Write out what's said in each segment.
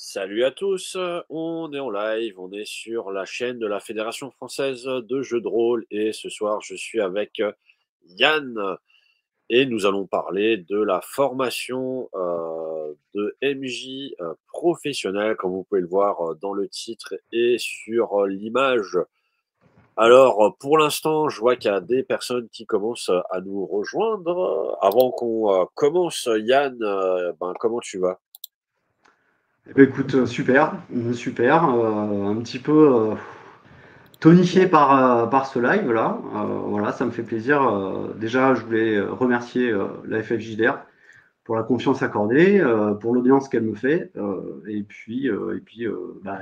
Salut à tous, on est en live, on est sur la chaîne de la Fédération française de jeux de rôle et ce soir je suis avec Yann et nous allons parler de la formation de MJ professionnel comme vous pouvez le voir dans le titre et sur l'image. Alors pour l'instant je vois qu'il y a des personnes qui commencent à nous rejoindre. Avant qu'on commence, Yann, comment tu vas? Eh ben, écoute, super, super, un petit peu tonifié par ce live là. Voilà, ça me fait plaisir. Déjà, je voulais remercier la FFJDR pour la confiance accordée, pour l'audience qu'elle me fait, bah,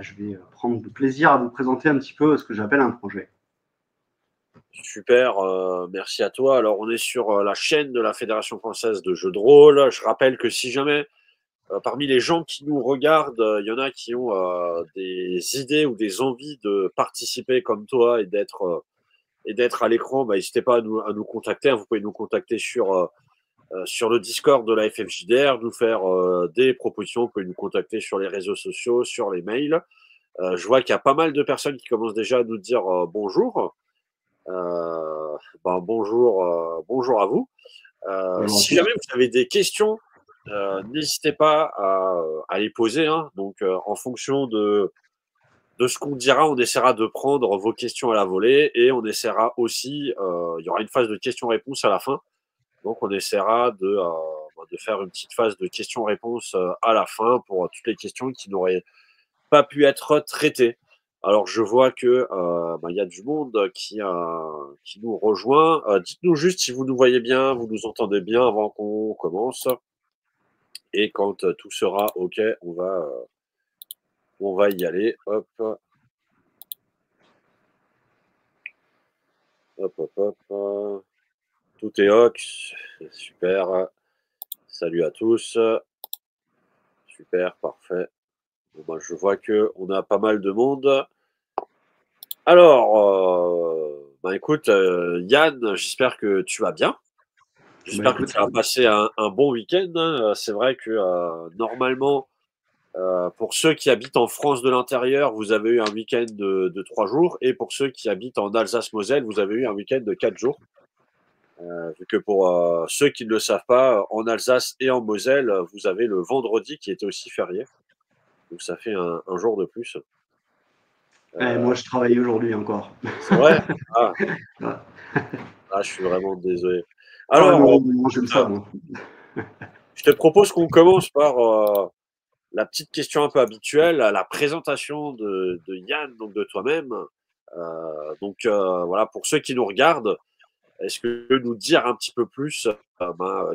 je vais prendre de plaisir à vous présenter un petit peu ce que j'appelle un projet. Super, merci à toi. Alors, on est sur la chaîne de la Fédération française de jeux de rôle. Je rappelle que si jamais, parmi les gens qui nous regardent, il y en a qui ont des idées ou des envies de participer comme toi et d'être à l'écran, bah, n'hésitez pas à nous contacter. Hein. Vous pouvez nous contacter sur le Discord de la FFJDR, nous faire des propositions. Vous pouvez nous contacter sur les réseaux sociaux, sur les mails. Je vois qu'il y a pas mal de personnes qui commencent déjà à nous dire bonjour. Bonjour, bonjour à vous. Bonjour à Si tous. jamais vous avez des questions, n'hésitez pas à les poser. Hein. Donc, en fonction de ce qu'on dira, on essaiera de prendre vos questions à la volée et on essaiera aussi, il y aura une phase de questions-réponses à la fin. Donc, on essaiera de faire une petite phase de questions-réponses à la fin pour toutes les questions qui n'auraient pas pu être traitées. Alors, je vois que il y a du monde qui nous rejoint. Dites-nous juste si vous nous voyez bien, vous nous entendez bien avant qu'on commence. Et quand tout sera OK, on va y aller. Hop, hop, hop, hop. Tout est OK. Super. Salut à tous. Super, parfait. Bon, je vois que on a pas mal de monde. Alors, écoute, Yann, j'espère que tu vas bien. Bah J'espère que écoute, tu as passé un bon week-end. Hein. C'est vrai que normalement, pour ceux qui habitent en France de l'intérieur, vous avez eu un week-end de 3 jours. Et pour ceux qui habitent en Alsace-Moselle, vous avez eu un week-end de 4 jours. Vu que pour ceux qui ne le savent pas, en Alsace et en Moselle, vous avez le vendredi qui était aussi férié. Donc ça fait un jour de plus. moi Euh, je travaille aujourd'hui encore. c'est vrai? Ah, Ah je suis vraiment désolé. ah Alors, non, non, j'aime écoute, ça moi. je te propose qu'on commence par la petite question un peu habituelle, la présentation de Yann, donc de toi-même. Voilà, pour ceux qui nous regardent, est-ce que tu peux nous dire un petit peu plus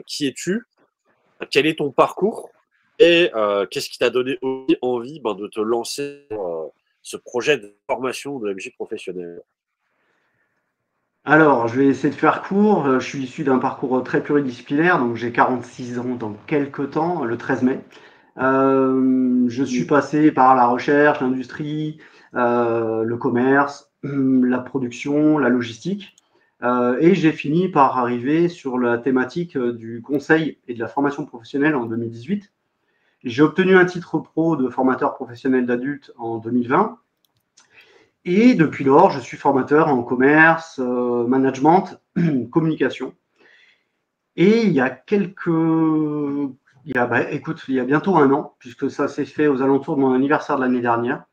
qui es-tu, quel est ton parcours et qu'est-ce qui t'a donné envie de te lancer sur ce projet de formation de MJ professionnel? Alors, je vais essayer de faire court. Je suis issu d'un parcours très pluridisciplinaire, donc j'ai 46 ans dans quelques temps, le 13 mai. Je suis passé par la recherche, l'industrie, le commerce, la production, la logistique, et j'ai fini par arriver sur la thématique du conseil et de la formation professionnelle en 2018. J'ai obtenu un titre pro de formateur professionnel d'adulte en 2020. Et depuis lors, je suis formateur en commerce, management, communication. Et il y a il y a bientôt un an, puisque ça s'est fait aux alentours de mon anniversaire de l'année dernière,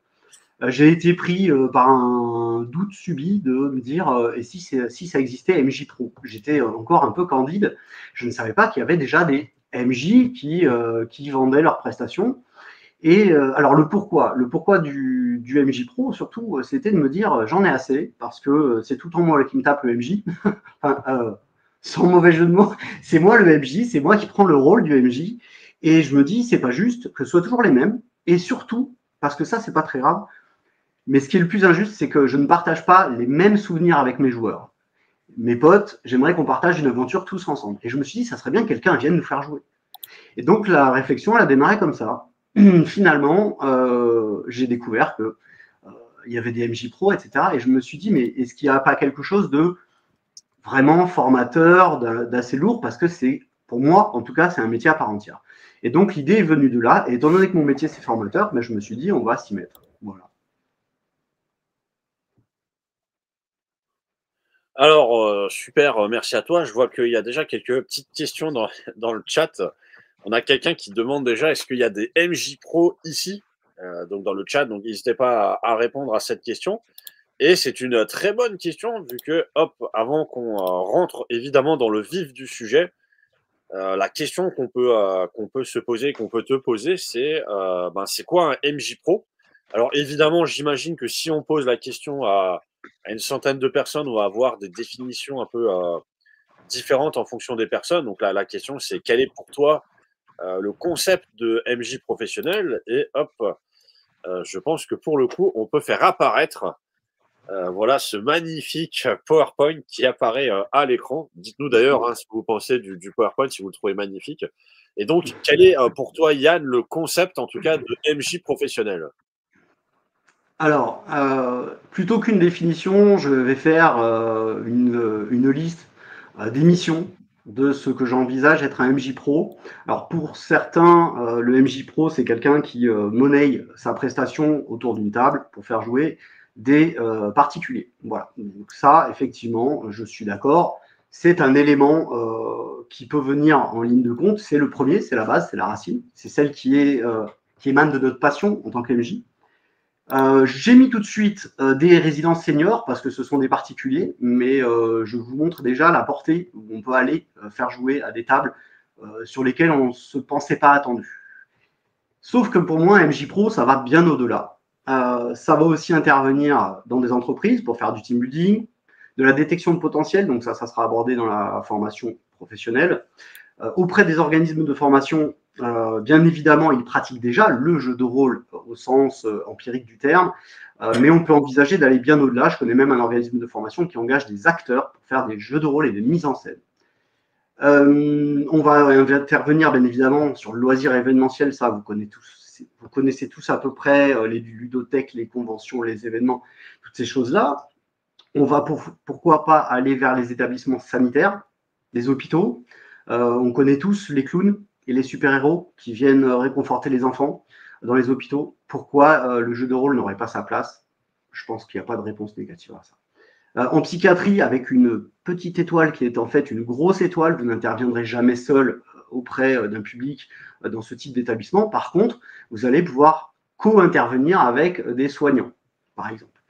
j'ai été pris par un doute subi de me dire et si ça existait MJ Pro. J'étais encore un peu candide. Je ne savais pas qu'il y avait déjà des MJ qui vendaient leurs prestations. Et alors le pourquoi du MJ Pro, surtout, c'était de me dire j'en ai assez, parce que c'est tout en moi qui me tape le MJ. Enfin, sans mauvais jeu de mots, c'est moi le MJ, c'est moi qui prends le rôle du MJ. Et je me dis, c'est pas juste que ce soit toujours les mêmes. Et surtout, parce que ça, c'est pas très grave, mais ce qui est le plus injuste, c'est que je ne partage pas les mêmes souvenirs avec mes joueurs. Mes potes, j'aimerais qu'on partage une aventure tous ensemble. Et je me suis dit, ça serait bien que quelqu'un vienne nous faire jouer. Et donc la réflexion, elle a démarré comme ça. Finalement, j'ai découvert que il y avait des MJ Pro, etc. Et je me suis dit, mais est-ce qu'il n'y a pas quelque chose de vraiment formateur, d'assez lourd, parce que c'est Pour moi, en tout cas, c'est un métier à part entière. Et donc, l'idée est venue de là. Et étant donné que mon métier, c'est formateur, je me suis dit, on va s'y mettre. Voilà. Alors, super, merci à toi. Je vois qu'il y a déjà quelques petites questions dans le chat. On a quelqu'un qui demande déjà, est-ce qu'il y a des MJ Pro ici? Donc dans le chat, donc n'hésitez pas à répondre à cette question. Et c'est une très bonne question, vu que, hop, avant qu'on rentre évidemment dans le vif du sujet, la question qu'on peut se poser, qu'on peut te poser, c'est quoi un MJ Pro? Alors évidemment, j'imagine que si on pose la question à une centaine de personnes, on va avoir des définitions un peu différentes en fonction des personnes. Donc là, la question, c'est quel est pour toi le concept de MJ professionnel? Et hop, je pense que pour le coup, on peut faire apparaître voilà ce magnifique PowerPoint qui apparaît à l'écran. Dites-nous d'ailleurs ce que vous pensez du PowerPoint, si vous le trouvez magnifique. Et donc, quel est pour toi, Yann, le concept en tout cas de MJ professionnel? Alors, plutôt qu'une définition, je vais faire une liste des missions de ce que j'envisage être un MJ Pro. Alors, pour certains, le MJ Pro, c'est quelqu'un qui monnaie sa prestation autour d'une table pour faire jouer des particuliers. Voilà. Donc ça, effectivement, je suis d'accord. C'est un élément qui peut venir en ligne de compte. C'est le premier, c'est la base, c'est la racine. C'est celle qui émane de notre passion en tant qu'MJ. J'ai mis tout de suite des résidences seniors parce que ce sont des particuliers, mais je vous montre déjà la portée où on peut aller faire jouer à des tables sur lesquelles on ne se pensait pas attendu. Sauf que pour moi, MJ Pro, ça va bien au-delà. Ça va aussi intervenir dans des entreprises pour faire du team building, de la détection de potentiel, donc ça sera abordé dans la formation professionnelle. Auprès des organismes de formation, bien évidemment, ils pratiquent déjà le jeu de rôle au sens empirique du terme, mais on peut envisager d'aller bien au-delà. Je connais même un organisme de formation qui engage des acteurs pour faire des jeux de rôle et des mises en scène. On va intervenir bien évidemment sur le loisir événementiel, ça vous connaissez tous à peu près les ludothèques, les conventions, les événements, toutes ces choses-là. On va pourquoi pas aller vers les établissements sanitaires, les hôpitaux. On connaît tous les clowns et les super-héros qui viennent réconforter les enfants dans les hôpitaux. Pourquoi le jeu de rôle n'aurait pas sa place? Je pense qu'il n'y a pas de réponse négative à ça. En psychiatrie, avec une petite étoile qui est en fait une grosse étoile, vous n'interviendrez jamais seul auprès d'un public dans ce type d'établissement. Par contre, vous allez pouvoir co-intervenir avec des soignants, par exemple.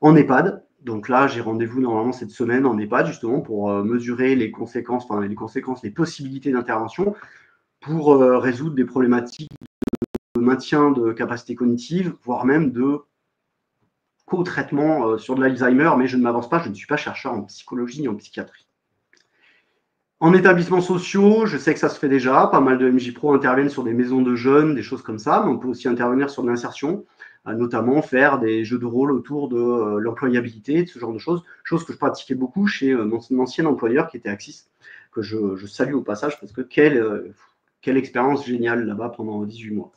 En EHPAD, donc là, j'ai rendez-vous normalement cette semaine en EHPAD, justement, pour mesurer les conséquences, les possibilités d'intervention pour résoudre des problématiques de maintien de capacité cognitive, voire même de co-traitement sur de l'Alzheimer, mais je ne m'avance pas, je ne suis pas chercheur en psychologie ni en psychiatrie. En établissements sociaux, je sais que ça se fait déjà, pas mal de MJ Pro interviennent sur des maisons de jeunes, des choses comme ça, mais on peut aussi intervenir sur de l'insertion, notamment faire des jeux de rôle autour de l'employabilité, de ce genre de choses que je pratiquais beaucoup chez mon ancien employeur qui était Axis, que je salue au passage parce que quelle expérience géniale là-bas pendant 18 mois.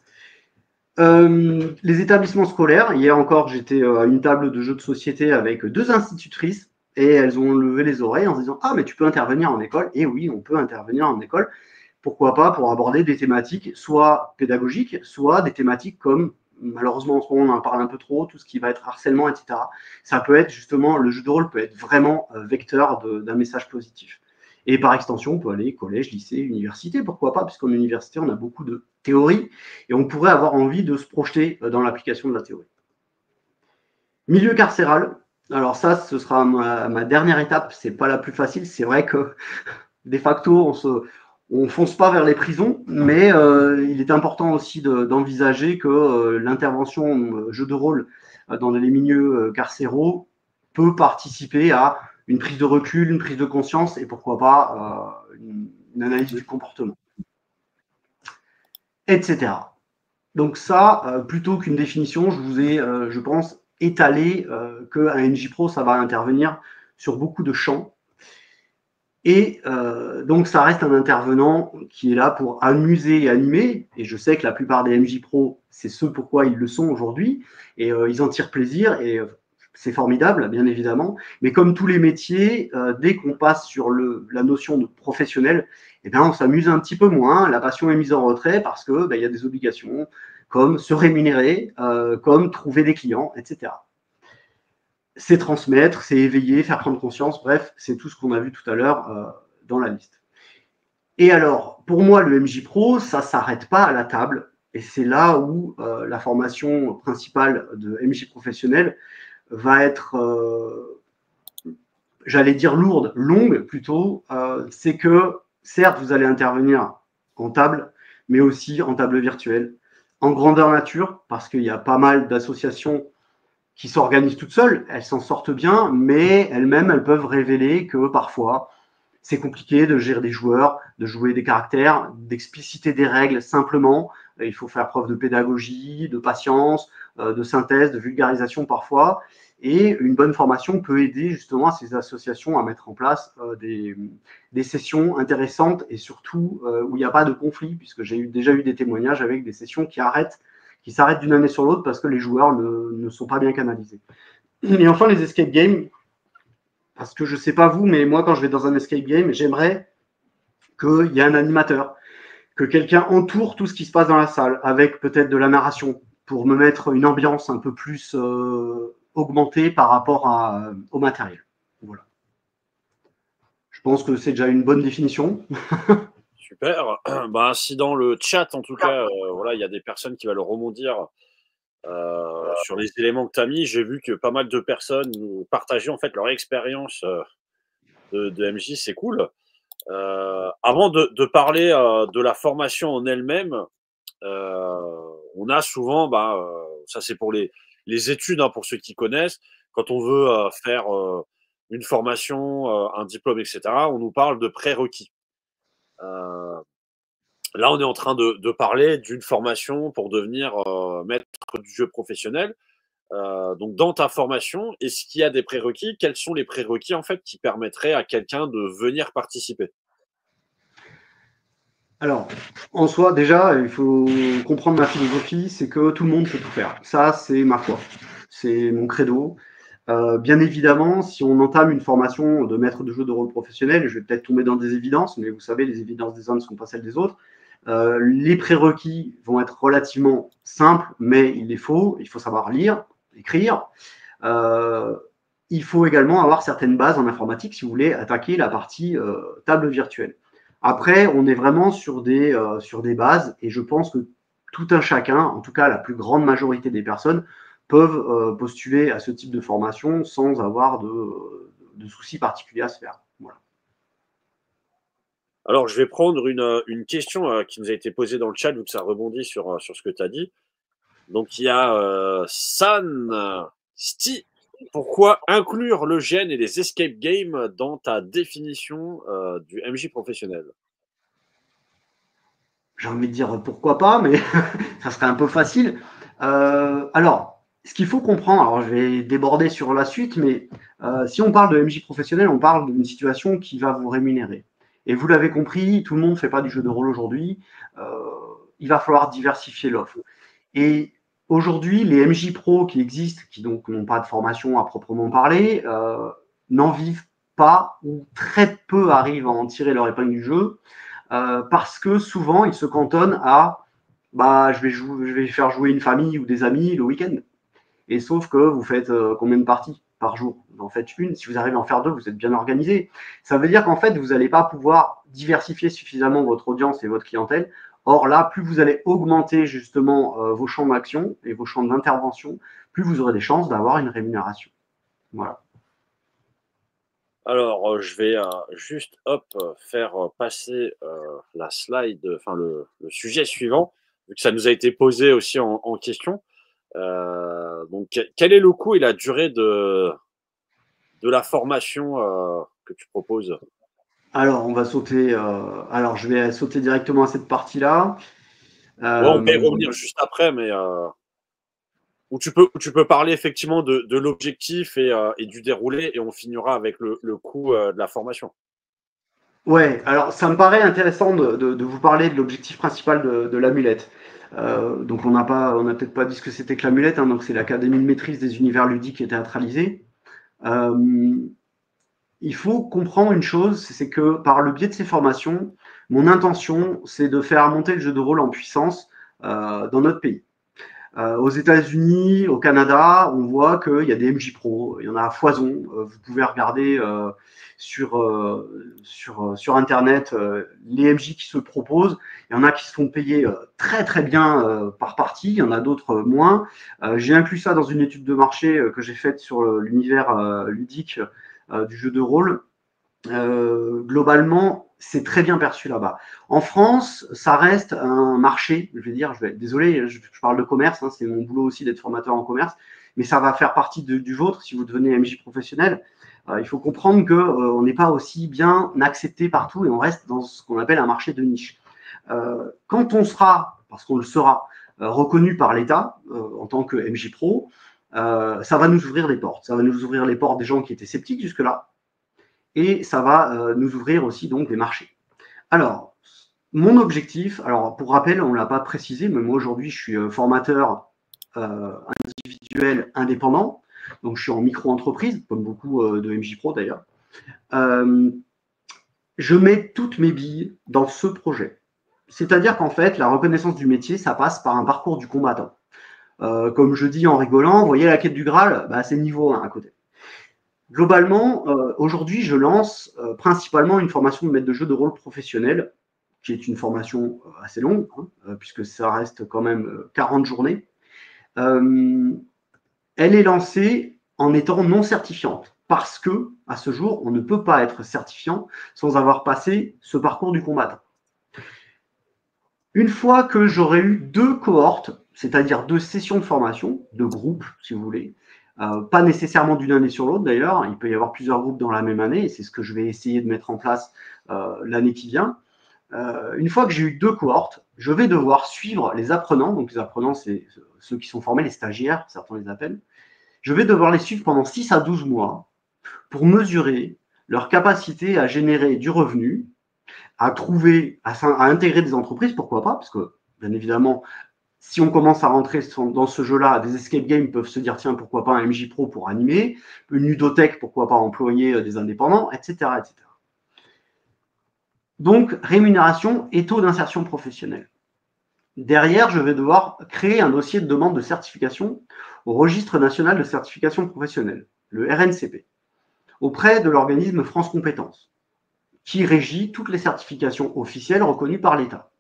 Les établissements scolaires, hier encore, j'étais à une table de jeux de société avec 2 institutrices et elles ont levé les oreilles en se disant « Ah, mais tu peux intervenir en école ». Et oui, on peut intervenir en école. Pourquoi pas pour aborder des thématiques soit pédagogiques, soit des thématiques comme, malheureusement en ce moment on en parle un peu trop, tout ce qui va être harcèlement, etc. Ça peut être justement, le jeu de rôle peut être vraiment vecteur d'un message positif. Et par extension, on peut aller collège, lycée, université, pourquoi pas, puisqu'en université, on a beaucoup de théorie et on pourrait avoir envie de se projeter dans l'application de la théorie. Milieu carcéral, alors ça, ce sera ma dernière étape, c'est pas la plus facile, c'est vrai que de facto, on fonce pas vers les prisons, mais il est important aussi d'envisager que l'intervention jeu de rôle dans les milieux carcéraux peut participer à une prise de recul, une prise de conscience et pourquoi pas une analyse du comportement, etc. Donc ça, plutôt qu'une définition, je vous ai, je pense, étalé qu'un MJ Pro, ça va intervenir sur beaucoup de champs. Et donc, ça reste un intervenant qui est là pour amuser et animer. Et je sais que la plupart des MJ Pro, c'est ce pourquoi ils le sont aujourd'hui. Et ils en tirent plaisir. Et c'est formidable, bien évidemment, mais comme tous les métiers, dès qu'on passe sur la notion de professionnel, eh bien, on s'amuse un petit peu moins, la passion est mise en retrait parce que il y a des obligations comme se rémunérer, comme trouver des clients, etc. C'est transmettre, c'est éveiller, faire prendre conscience, bref, c'est tout ce qu'on a vu tout à l'heure dans la liste. Et alors, pour moi, le MJ Pro, ça ne s'arrête pas à la table, et c'est là où la formation principale de MJ professionnel va être, j'allais dire lourde, longue plutôt, c'est que certes, vous allez intervenir en table, mais aussi en table virtuelle, en grandeur nature, parce qu'il y a pas mal d'associations qui s'organisent toutes seules, elles s'en sortent bien, mais elles-mêmes, elles peuvent révéler que parfois, c'est compliqué de gérer des joueurs, de jouer des caractères, d'expliciter des règles simplement. Il faut faire preuve de pédagogie, de patience, de synthèse, de vulgarisation parfois. Et une bonne formation peut aider justement à ces associations à mettre en place des sessions intéressantes et surtout où il n'y a pas de conflit, puisque j'ai déjà eu des témoignages avec des sessions qui s'arrêtent d'une année sur l'autre parce que les joueurs ne sont pas bien canalisés. Et enfin, les escape games, parce que je ne sais pas vous, mais moi, quand je vais dans un escape game, j'aimerais qu'il y ait un animateur, que quelqu'un entoure tout ce qui se passe dans la salle, avec peut-être de la narration, pour me mettre une ambiance un peu plus augmentée par rapport au matériel. Voilà. Je pense que c'est déjà une bonne définition. Super. Bah, si dans le chat, en tout cas, voilà, il y a des personnes qui veulent rebondir sur les éléments que tu as mis, j'ai vu que pas mal de personnes nous partageaient en fait leur expérience de MJ, c'est cool. Avant de parler de la formation en elle-même, on a souvent, ça c'est pour les études, hein, pour ceux qui connaissent, quand on veut faire une formation, un diplôme, etc., on nous parle de prérequis. Là, on est en train de parler d'une formation pour devenir maître du jeu professionnel. Donc, dans ta formation, est-ce qu'il y a des prérequis? Quels sont les prérequis en fait qui permettraient à quelqu'un de venir participer? Alors, en soi, déjà, il faut comprendre ma philosophie, c'est que tout le monde peut tout faire. Ça, c'est ma foi. C'est mon credo. Bien évidemment, si on entame une formation de maître de jeu de rôle professionnel, je vais peut-être tomber dans des évidences, mais vous savez, les évidences des uns ne sont pas celles des autres. Les prérequis vont être relativement simples, mais il faut savoir lire, écrire. Euh, il faut également avoir certaines bases en informatique si vous voulez attaquer la partie table virtuelle. Après, on est vraiment sur des bases et je pense que tout un chacun, en tout cas la plus grande majorité des personnes, peuvent postuler à ce type de formation sans avoir de soucis particuliers à se faire. Voilà. Alors, je vais prendre une question qui nous a été posée dans le chat, vu que ça rebondit sur ce que tu as dit. Donc, il y a San Sti. Pourquoi inclure le gène et les escape games dans ta définition du MJ professionnel? J'ai envie de dire pourquoi pas, mais ça serait un peu facile. Alors, ce qu'il faut comprendre, alors je vais déborder sur la suite, mais si on parle de MJ professionnel, on parle d'une situation qui va vous rémunérer. Et vous l'avez compris, tout le monde ne fait pas du jeu de rôle aujourd'hui. Euh, il va falloir diversifier l'offre. Et aujourd'hui, les MJ Pro qui existent, qui donc n'ont pas de formation à proprement parler, n'en vivent pas ou très peu arrivent à en tirer leur épingle du jeu parce que souvent ils se cantonnent à je vais faire jouer une famille ou des amis le week-end. Et sauf que vous faites combien de parties par jour? Vous en faites une. Si vous arrivez à en faire deux, vous êtes bien organisé. Ça veut dire qu'en fait, vous n'allez pas pouvoir diversifier suffisamment votre audience et votre clientèle. Or là, plus vous allez augmenter justement vos champs d'action et vos champs d'intervention, plus vous aurez des chances d'avoir une rémunération. Voilà. Alors, je vais juste faire passer la slide, enfin le sujet suivant, vu que ça nous a été posé aussi en question. Donc, quel est le coût et la durée de la formation que tu proposes? Alors, on va sauter. Alors, je vais sauter directement à cette partie-là. Ouais, on peut y Euh, revenir juste après, mais où tu peux parler effectivement de l'objectif et du déroulé, et on finira avec le coût de la formation. Ouais, alors ça me paraît intéressant de vous parler de l'objectif principal de l'amulette. Donc on n'a peut-être pas dit ce que c'était que l'amulette, hein, donc c'est l'Académie de maîtrise des univers ludiques et théâtralisés. Euh, il faut comprendre une chose, c'est que par le biais de ces formations, mon intention, c'est de faire monter le jeu de rôle en puissance dans notre pays. Aux États-Unis, au Canada, on voit qu'il y a des MJ Pro, il y en a à foison. Vous pouvez regarder sur Internet les MJ qui se proposent. Il y en a qui se font payer très très bien par partie, il y en a d'autres moins. J'ai inclus ça dans une étude de marché que j'ai faite sur l'univers ludique du jeu de rôle. Globalement, c'est très bien perçu là-bas. En France, ça reste un marché, je vais dire, désolé, je parle de commerce, hein, c'est mon boulot aussi d'être formateur en commerce, mais ça va faire partie du vôtre si vous devenez MJ professionnel. Il faut comprendre qu'on n'est pas aussi bien accepté partout et on reste dans ce qu'on appelle un marché de niche. Quand on sera, parce qu'on le sera, reconnu par l'État en tant que MJ Pro, ça va nous ouvrir des portes. Ça va nous ouvrir les portes des gens qui étaient sceptiques jusque-là, et ça va nous ouvrir aussi donc des marchés. Alors, mon objectif, alors pour rappel, on ne l'a pas précisé, mais moi aujourd'hui je suis formateur individuel indépendant, donc je suis en micro-entreprise, comme beaucoup de MJ Pro d'ailleurs. Je mets toutes mes billes dans ce projet. C'est-à-dire qu'en fait, la reconnaissance du métier, ça passe par un parcours du combattant. Comme je dis en rigolant, vous voyez la quête du Graal, bah, c'est niveau 1 à côté. Globalement, aujourd'hui, je lance principalement une formation de maître de jeu de rôle professionnel, qui est une formation assez longue, hein, puisque ça reste quand même 40 journées. Elle est lancée en étant non certifiante, parce que, à ce jour, on ne peut pas être certifiant sans avoir passé ce parcours du combattant. Une fois que j'aurai eu 2 cohortes, c'est-à-dire 2 sessions de formation, de groupe, si vous voulez, pas nécessairement d'une année sur l'autre d'ailleurs, il peut y avoir plusieurs groupes dans la même année, et c'est ce que je vais essayer de mettre en place l'année qui vient. Une fois que j'ai eu 2 cohortes, je vais devoir suivre les apprenants, donc les apprenants, c'est ceux qui sont formés, les stagiaires, certains les appellent. Je vais devoir les suivre pendant 6 à 12 mois pour mesurer leur capacité à générer du revenu, à trouver, à intégrer des entreprises, pourquoi pas, parce que bien évidemment, si on commence à rentrer dans ce jeu-là, des escape games peuvent se dire tiens, pourquoi pas un MJ Pro pour animer, une ludothèque, pourquoi pas employer des indépendants, etc., etc. Donc, rémunération et taux d'insertion professionnelle. Derrière, je vais devoir créer un dossier de demande de certification au Registre national de certification professionnelle, le RNCP, auprès de l'organisme France Compétences, qui régit toutes les certifications officielles reconnues par l'État.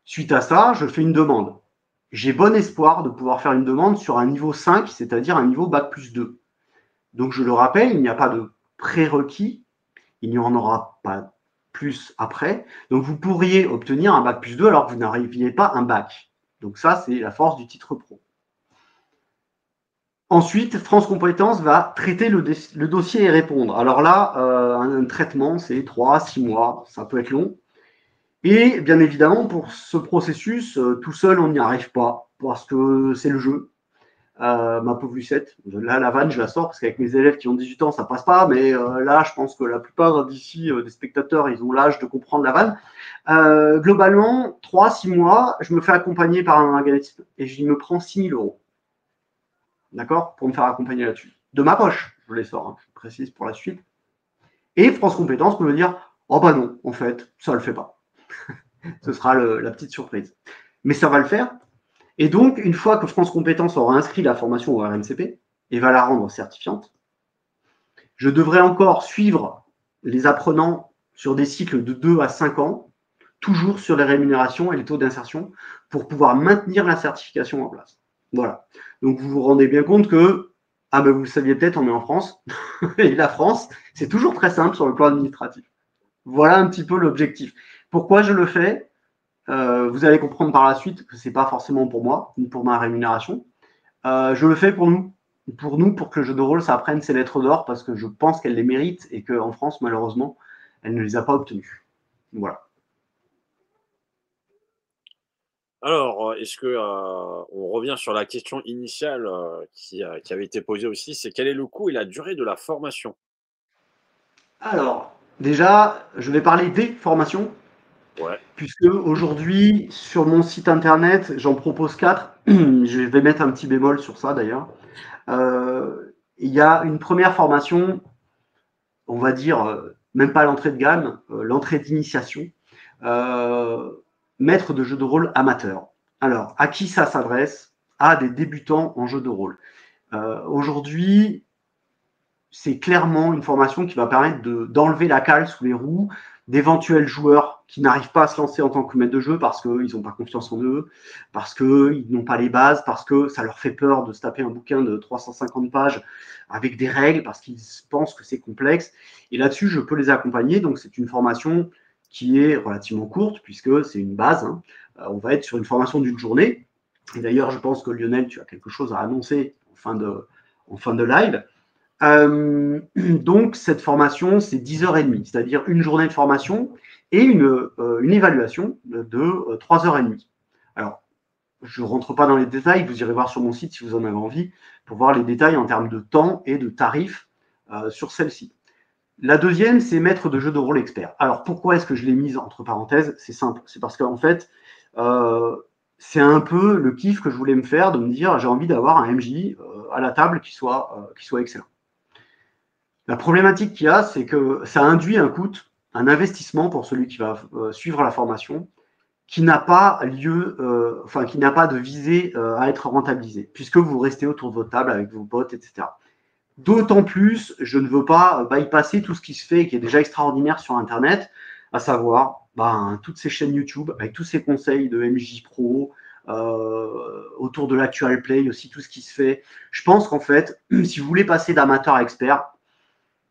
Suite à ça, je fais une demande. J'ai bon espoir de pouvoir faire une demande sur un niveau 5, c'est-à-dire un niveau Bac+2. Donc, je le rappelle, il n'y a pas de prérequis, il n'y en aura pas plus après. Donc, vous pourriez obtenir un Bac+2 alors que vous n'arriviez pas à un bac. Donc, ça, c'est la force du titre pro. Ensuite, France Compétences va traiter le dossier et répondre. Alors là, un traitement, c'est 3 à 6 mois, ça peut être long. Et bien évidemment, pour ce processus, tout seul, on n'y arrive pas, parce que c'est le jeu. Ma pauvre Lucette, là, la vanne, je la sors, parce qu'avec mes élèves qui ont 18 ans, ça passe pas, mais là, je pense que la plupart d'ici, des spectateurs, ils ont l'âge de comprendre la vanne. Globalement, 3-6 mois, je me fais accompagner par un organisme, et je me prends 6 000 euros. D'accord, pour me faire accompagner là-dessus. De ma poche, je les sors, hein, je précise pour la suite. Et France Compétences peut me dire, oh bah non, en fait, ça le fait pas. Ce sera la petite surprise. Mais ça va le faire. Et donc, une fois que France Compétences aura inscrit la formation au RNCP et va la rendre certifiante, je devrais encore suivre les apprenants sur des cycles de 2 à 5 ans, toujours sur les rémunérations et les taux d'insertion, pour pouvoir maintenir la certification en place. Voilà. Donc, vous vous rendez bien compte que, ah ben vous le saviez peut-être, on est en France. Et la France, c'est toujours très simple sur le plan administratif. Voilà un petit peu l'objectif. Pourquoi je le fais? Vous allez comprendre par la suite que ce n'est pas forcément pour moi, ni pour ma rémunération. Je le fais pour nous, pour que le jeu de rôle, ça prenne ses lettres d'or, parce que je pense qu'elle les mérite et qu'en France, malheureusement, elle ne les a pas obtenues. Voilà. Alors, est-ce que on revient sur la question initiale qui avait été posée aussi, c'est quel est le coût et la durée de la formation? Alors, Déjà, je vais parler des formations, Ouais. puisque aujourd'hui, sur mon site internet, j'en propose 4. Je vais mettre un petit bémol sur ça d'ailleurs. Il y a une première formation, on va dire, même pas l'entrée de gamme, l'entrée d'initiation, euh, maître de jeu de rôle amateur. Alors, à qui ça s'adresse? À des débutants en jeu de rôle. Aujourd'hui, c'est clairement une formation qui va permettre d'enlever la cale sous les roues d'éventuels joueurs qui n'arrivent pas à se lancer en tant que maître de jeu parce qu'ils n'ont pas confiance en eux, parce qu'ils n'ont pas les bases, parce que ça leur fait peur de se taper un bouquin de 350 pages avec des règles, parce qu'ils pensent que c'est complexe. Et là-dessus, je peux les accompagner. Donc, c'est une formation qui est relativement courte, puisque c'est une base. Hein. On va être sur une formation d'une journée. Et d'ailleurs, je pense que Lionel, tu as quelque chose à annoncer en fin de live. Donc, cette formation, c'est 10h30, c'est-à-dire une journée de formation et une évaluation de 3h30. Alors, je ne rentre pas dans les détails, vous irez voir sur mon site si vous en avez envie, pour voir les détails en termes de temps et de tarifs sur celle-ci. La deuxième, c'est maître de jeu de rôle expert. Alors, pourquoi est-ce que je l'ai mise entre parenthèses? C'est simple, c'est parce qu'en fait, euh, c'est un peu le kiff que je voulais me faire, de me dire, j'ai envie d'avoir un MJ à la table qui soit excellent. La problématique qu'il y a, c'est que ça induit un coût, un investissement pour celui qui va suivre la formation, qui n'a pas lieu, enfin qui n'a pas de visée à être rentabilisé, puisque vous restez autour de votre table avec vos potes, etc. D'autant plus, je ne veux pas bypasser tout ce qui se fait et qui est déjà extraordinaire sur Internet, à savoir toutes ces chaînes YouTube avec tous ces conseils de MJ Pro, autour de l'actual play aussi, tout ce qui se fait. Je pense qu'en fait, si vous voulez passer d'amateur à expert,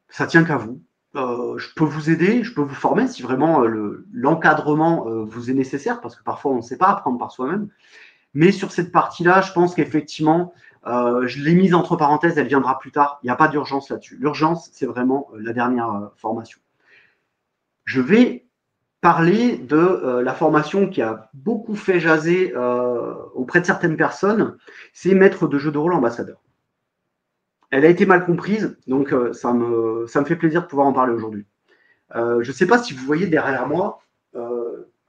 ça tient qu'à vous. Je peux vous aider, je peux vous former si vraiment l'encadrement vous est nécessaire, parce que parfois on ne sait pas apprendre par soi-même. Mais sur cette partie-là, je pense qu'effectivement, je l'ai mise entre parenthèses, elle viendra plus tard. Il n'y a pas d'urgence là-dessus. L'urgence, c'est vraiment la dernière formation. Je vais parler de la formation qui a beaucoup fait jaser auprès de certaines personnes, c'est maître de jeu de rôle ambassadeur. Elle a été mal comprise, donc ça me fait plaisir de pouvoir en parler aujourd'hui. Je ne sais pas si vous voyez derrière moi,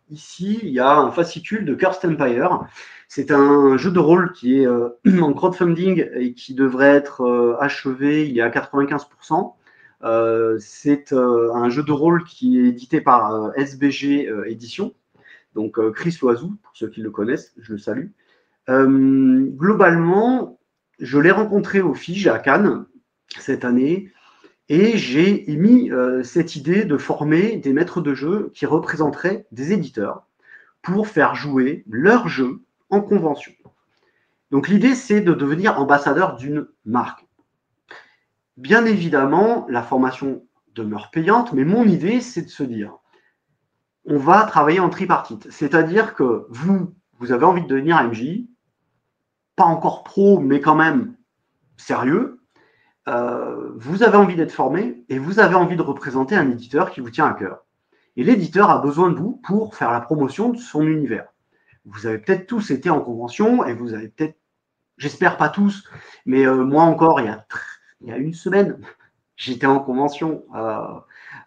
ici, il y a un fascicule de Cursed Empire. C'est un jeu de rôle qui est en crowdfunding et qui devrait être achevé, il est à 95%. C'est un jeu de rôle qui est édité par SBG Édition, donc Chris Loiseau, pour ceux qui le connaissent, je le salue. Globalement, je l'ai rencontré au FIGE à Cannes cette année et j'ai émis cette idée de former des maîtres de jeu qui représenteraient des éditeurs pour faire jouer leur jeu en convention. Donc l'idée, c'est de devenir ambassadeur d'une marque. Bien évidemment, la formation demeure payante, mais mon idée, c'est de se dire, on va travailler en tripartite. C'est-à-dire que vous avez envie de devenir MJ, pas encore pro, mais quand même sérieux. Vous avez envie d'être formé et vous avez envie de représenter un éditeur qui vous tient à cœur. Et l'éditeur a besoin de vous pour faire la promotion de son univers. Vous avez peut-être tous été en convention et vous avez peut-être, j'espère pas tous, mais moi encore, il y a une semaine, j'étais en convention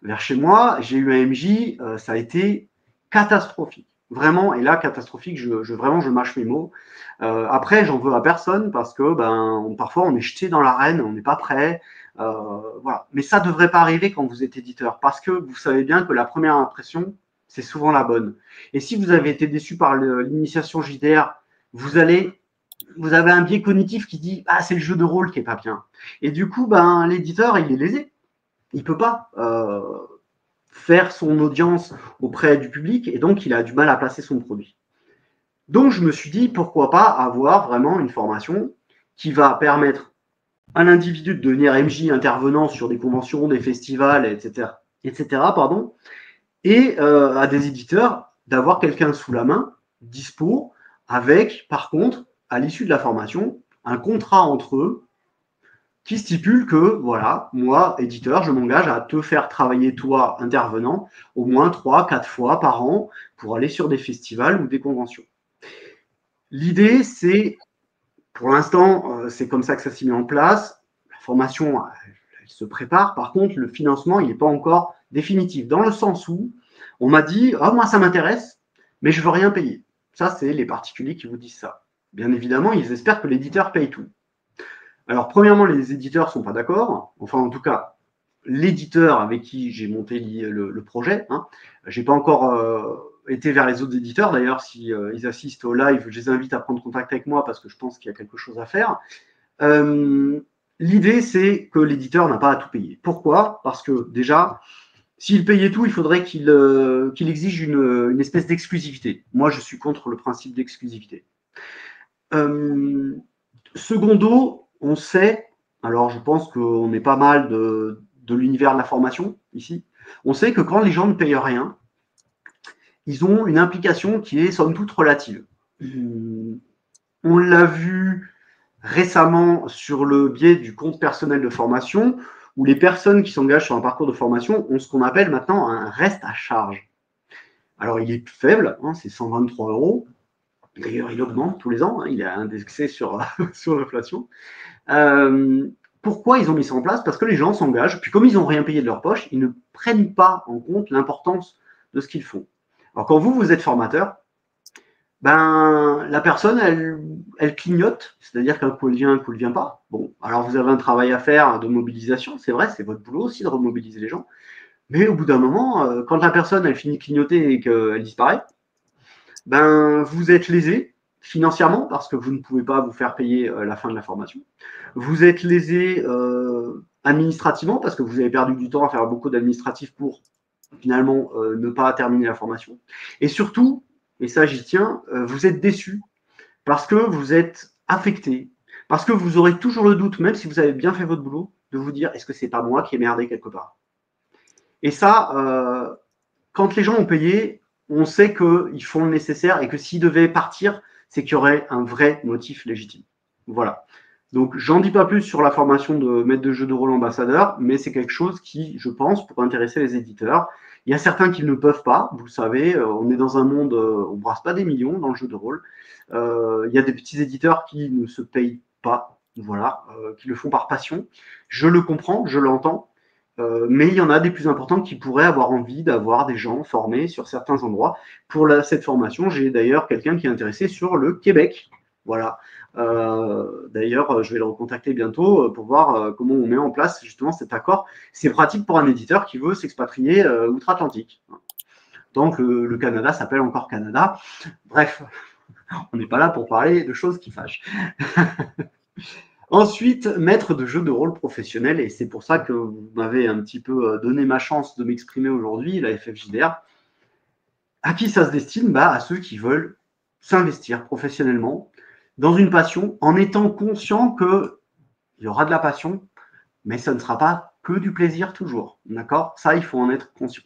vers chez moi, j'ai eu un MJ, ça a été catastrophique. Vraiment, et là, catastrophique, vraiment, je mâche mes mots. Après, j'en veux à personne parce que parfois, on est jeté dans l'arène, on n'est pas prêt. Voilà. Mais ça ne devrait pas arriver quand vous êtes éditeur parce que vous savez bien que la première impression, c'est souvent la bonne. Et si vous avez été déçu par l'initiation JDR, vous avez un biais cognitif qui dit ah, c'est le jeu de rôle qui est pas bien. Et du coup, l'éditeur, il est lésé. Il peut pas faire son audience auprès du public et donc il a du mal à placer son produit. Donc je me suis dit pourquoi pas avoir vraiment une formation qui va permettre à l'individu de devenir MJ intervenant sur des conventions, des festivals, etc. Et à des éditeurs d'avoir quelqu'un sous la main, dispo, avec par contre, à l'issue de la formation, un contrat entre eux qui stipule que, voilà, moi, éditeur, je m'engage à te faire travailler, toi, intervenant, au moins 3-4 fois par an pour aller sur des festivals ou des conventions. L'idée, c'est, pour l'instant, c'est comme ça que ça s'y met en place. La formation, elle se prépare. Par contre, le financement, il n'est pas encore définitif, dans le sens où on m'a dit « Ah, moi, ça m'intéresse, mais je ne veux rien payer ». Ça, c'est les particuliers qui vous disent ça. Bien évidemment, ils espèrent que l'éditeur paye tout. Alors, premièrement, les éditeurs ne sont pas d'accord. Enfin, en tout cas, l'éditeur avec qui j'ai monté le projet, hein, je n'ai pas encore été vers les autres éditeurs. D'ailleurs, si ils assistent au live, je les invite à prendre contact avec moi parce que je pense qu'il y a quelque chose à faire. L'idée, c'est que l'éditeur n'a pas à tout payer. Pourquoi? Parce que déjà, s'il payait tout, il faudrait qu'il exige une espèce d'exclusivité. Moi, je suis contre le principe d'exclusivité. Secondo, on sait, alors je pense qu'on est pas mal de l'univers de la formation ici, on sait que quand les gens ne payent rien, ils ont une implication qui est somme toute relative. On l'a vu récemment sur le biais du compte personnel de formation, où les personnes qui s'engagent sur un parcours de formation ont ce qu'on appelle maintenant un reste à charge. Alors, il est faible, hein, c'est 123 €. D'ailleurs, il augmente tous les ans, hein, il est indexé sur, sur l'inflation. Pourquoi ils ont mis ça en place? Parce que les gens s'engagent, puis comme ils n'ont rien payé de leur poche, ils ne prennent pas en compte l'importance de ce qu'ils font. Alors, quand vous êtes formateur, ben, la personne, elle clignote, c'est-à-dire qu'un coup elle vient, un coup elle vient pas. Bon, alors vous avez un travail à faire de mobilisation, c'est vrai, c'est votre boulot aussi de remobiliser les gens. Mais au bout d'un moment, quand la personne, elle finit de clignoter et qu'elle disparaît, ben, vous êtes lésé financièrement parce que vous ne pouvez pas vous faire payer la fin de la formation. Vous êtes lésé administrativement parce que vous avez perdu du temps à faire beaucoup d'administratifs pour finalement ne pas terminer la formation. Et surtout, et ça j'y tiens, vous êtes déçu parce que vous êtes affecté, parce que vous aurez toujours le doute, même si vous avez bien fait votre boulot, de vous dire est-ce que c'est pas moi qui ai merdé quelque part. Et ça, quand les gens ont payé, on sait qu'ils font le nécessaire et que s'ils devaient partir, c'est qu'il y aurait un vrai motif légitime. Voilà. Donc, j'en dis pas plus sur la formation de maître de jeu de rôle ambassadeur, mais c'est quelque chose qui, je pense, pourrait intéresser les éditeurs. Il y a certains qui ne peuvent pas, vous le savez, on est dans un monde, on brasse pas des millions dans le jeu de rôle. Il y a des petits éditeurs qui ne se payent pas, voilà, qui le font par passion. Je le comprends, je l'entends. Mais il y en a des plus importants qui pourraient avoir envie d'avoir des gens formés sur certains endroits. Pour cette formation, j'ai d'ailleurs quelqu'un qui est intéressé sur le Québec. Voilà. D'ailleurs, je vais le recontacter bientôt pour voir comment on met en place justement cet accord. C'est pratique pour un éditeur qui veut s'expatrier outre-Atlantique. Tant que le Canada s'appelle encore Canada. Bref, on n'est pas là pour parler de choses qui fâchent. Ensuite, maître de jeu de rôle professionnel, et c'est pour ça que vous m'avez un petit peu donné ma chance de m'exprimer aujourd'hui, la FFJDR. À qui ça se destine? Bah, à ceux qui veulent s'investir professionnellement dans une passion en étant conscient qu'il y aura de la passion, mais ça ne sera pas que du plaisir toujours. D'accord? Ça, il faut en être conscient.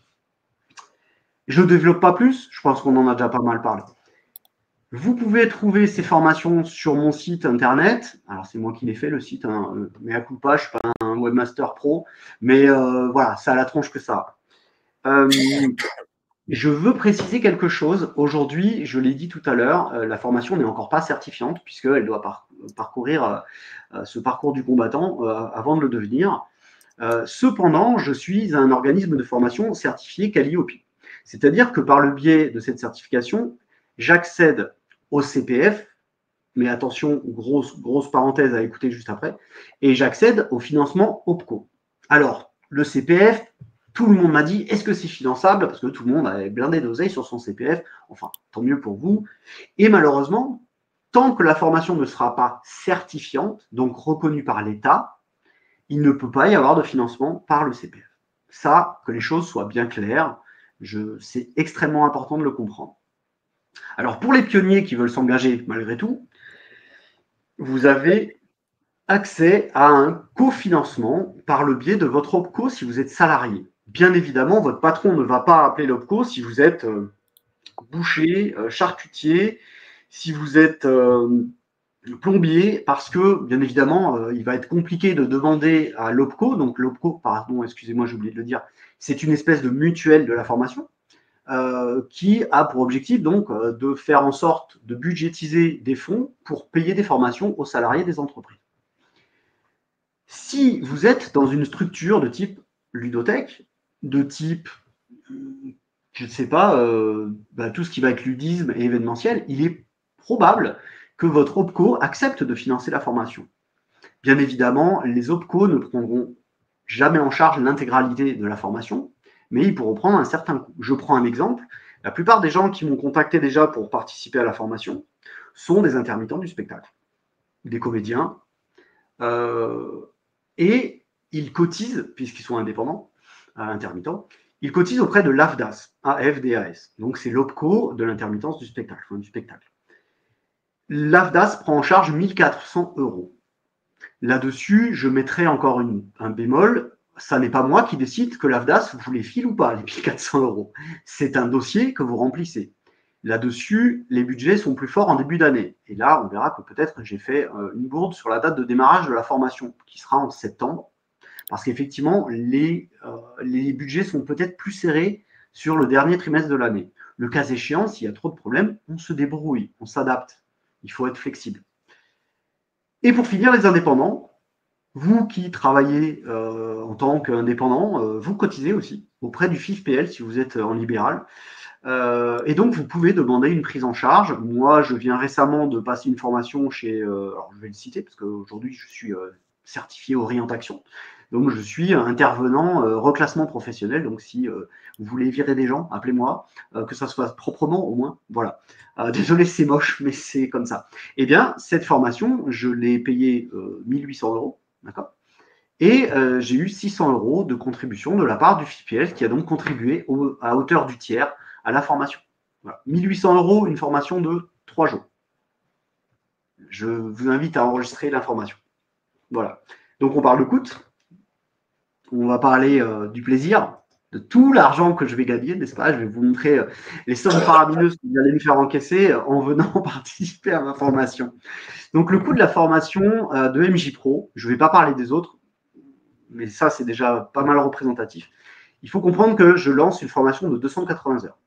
Je ne développe pas plus, je pense qu'on en a déjà pas mal parlé. Vous pouvez trouver ces formations sur mon site internet. Alors, c'est moi qui l'ai fait, le site, hein, mais à coup de pas, je ne suis pas un webmaster pro, mais voilà, ça a la tronche que ça. Je veux préciser quelque chose. Aujourd'hui, je l'ai dit tout à l'heure, la formation n'est encore pas certifiante, puisqu'elle doit parcourir ce parcours du combattant avant de le devenir. Cependant, je suis un organisme de formation certifié Calliope. C'est-à-dire que par le biais de cette certification, j'accède au CPF, mais attention, grosse parenthèse à écouter juste après, et j'accède au financement OPCO. Alors, le CPF, tout le monde m'a dit, est-ce que c'est finançable? Parce que tout le monde avait blindé d'oseille sur son CPF, enfin, tant mieux pour vous. Et malheureusement, tant que la formation ne sera pas certifiante, donc reconnue par l'État, il ne peut pas y avoir de financement par le CPF. Ça, que les choses soient bien claires, c'est extrêmement important de le comprendre. Alors, pour les pionniers qui veulent s'engager malgré tout, vous avez accès à un cofinancement par le biais de votre OPCO si vous êtes salarié. Bien évidemment, votre patron ne va pas appeler l'OPCO si vous êtes boucher, charcutier, si vous êtes plombier, parce que, bien évidemment, il va être compliqué de demander à l'OPCO, donc l'OPCO, pardon, excusez-moi, j'ai oublié de le dire, c'est une espèce de mutuelle de la formation, qui a pour objectif donc de faire en sorte de budgétiser des fonds pour payer des formations aux salariés des entreprises. Si vous êtes dans une structure de type ludothèque, de type, je ne sais pas, tout ce qui va être ludisme et événementiel, il est probable que votre OPCO accepte de financer la formation. Bien évidemment, les OPCO ne prendront jamais en charge l'intégralité de la formation, mais ils pourront prendre un certain coût. Je prends un exemple. La plupart des gens qui m'ont contacté déjà pour participer à la formation sont des intermittents du spectacle, des comédiens, et ils cotisent, puisqu'ils sont indépendants, intermittents, ils cotisent auprès de l'AFDAS, AFDAS. Donc c'est l'OPCO de l'intermittence du spectacle, du spectacle. L'AFDAS prend en charge 1 400 €. Là-dessus, je mettrai encore un bémol. Ça n'est pas moi qui décide que l'AFDAS vous les file ou pas, les 1 400 €. C'est un dossier que vous remplissez. Là-dessus, les budgets sont plus forts en début d'année. Et là, on verra que peut-être j'ai fait une bourde sur la date de démarrage de la formation, qui sera en septembre. Parce qu'effectivement, les budgets sont peut-être plus serrés sur le dernier trimestre de l'année. Le cas échéant, s'il y a trop de problèmes, on se débrouille, on s'adapte. Il faut être flexible. Et pour finir, les indépendants, vous qui travaillez en tant qu'indépendant, vous cotisez aussi auprès du FIFPL si vous êtes en libéral. Et donc, vous pouvez demander une prise en charge. Moi, je viens récemment de passer une formation chez, alors je vais le citer parce qu'aujourd'hui, je suis certifié Orientation. Donc, je suis intervenant reclassement professionnel. Donc, si vous voulez virer des gens, appelez-moi, que ça soit proprement au moins. Voilà. Désolé, c'est moche, mais c'est comme ça. Eh bien, cette formation, je l'ai payée 1 800 €, d'accord ? Et j'ai eu 600 € de contribution de la part du FIPL qui a donc contribué à hauteur du tiers à la formation. Voilà. 1 800 €, une formation de 3 jours. Je vous invite à enregistrer l'information. Voilà. Donc, on parle de coût. On va parler du plaisir, de tout l'argent que je vais gagner, n'est-ce pas? Je vais vous montrer les sommes faramineuses que vous allez me faire encaisser en venant participer à ma formation. Donc, le coût de la formation de MJ Pro, je ne vais pas parler des autres, mais ça, c'est déjà pas mal représentatif. Il faut comprendre que je lance une formation de 280 heures.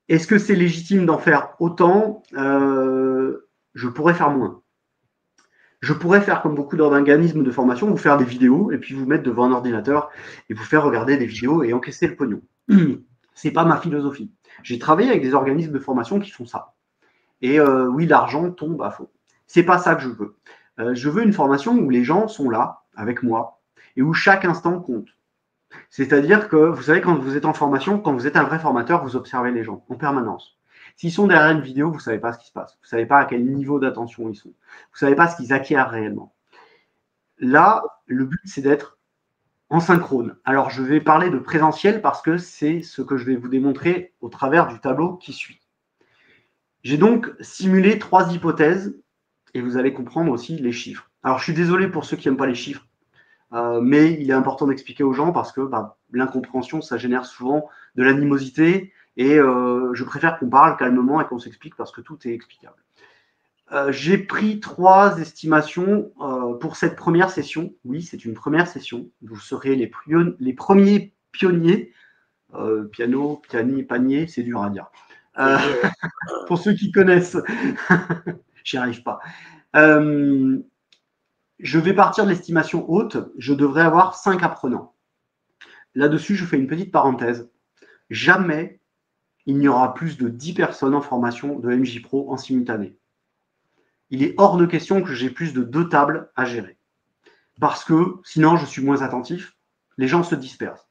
Est-ce que c'est légitime d'en faire autant? Je pourrais faire moins. Je pourrais faire comme beaucoup d'organismes de formation, vous faire des vidéos et puis vous mettre devant un ordinateur et vous faire regarder des vidéos et encaisser le pognon. C'est pas ma philosophie. J'ai travaillé avec des organismes de formation qui font ça. Et oui, l'argent tombe à fond. C'est pas ça que je veux. Je veux une formation où les gens sont là avec moi et où chaque instant compte. C'est-à-dire que, vous savez, quand vous êtes en formation, quand vous êtes un vrai formateur, vous observez les gens en permanence. S'ils sont derrière une vidéo, vous ne savez pas ce qui se passe. Vous ne savez pas à quel niveau d'attention ils sont. Vous ne savez pas ce qu'ils acquièrent réellement. Là, le but, c'est d'être en synchrone. Alors, je vais parler de présentiel parce que c'est ce que je vais vous démontrer au travers du tableau qui suit. J'ai donc simulé 3 hypothèses et vous allez comprendre aussi les chiffres. Alors, je suis désolé pour ceux qui n'aiment pas les chiffres. Mais il est important d'expliquer aux gens parce que l'incompréhension, ça génère souvent de l'animosité et je préfère qu'on parle calmement et qu'on s'explique parce que tout est explicable. J'ai pris 3 estimations pour cette première session. Oui, c'est une première session. Vous serez les premiers pionniers. Piano, piani, panier, c'est dur à dire. Pour ceux qui connaissent, j'y arrive pas. Je vais partir de l'estimation haute, je devrais avoir 5 apprenants. Là-dessus, je fais une petite parenthèse. Jamais il n'y aura plus de 10 personnes en formation de MJ Pro en simultané. Il est hors de question que j'ai plus de 2 tables à gérer. Parce que sinon, je suis moins attentif, les gens se dispersent.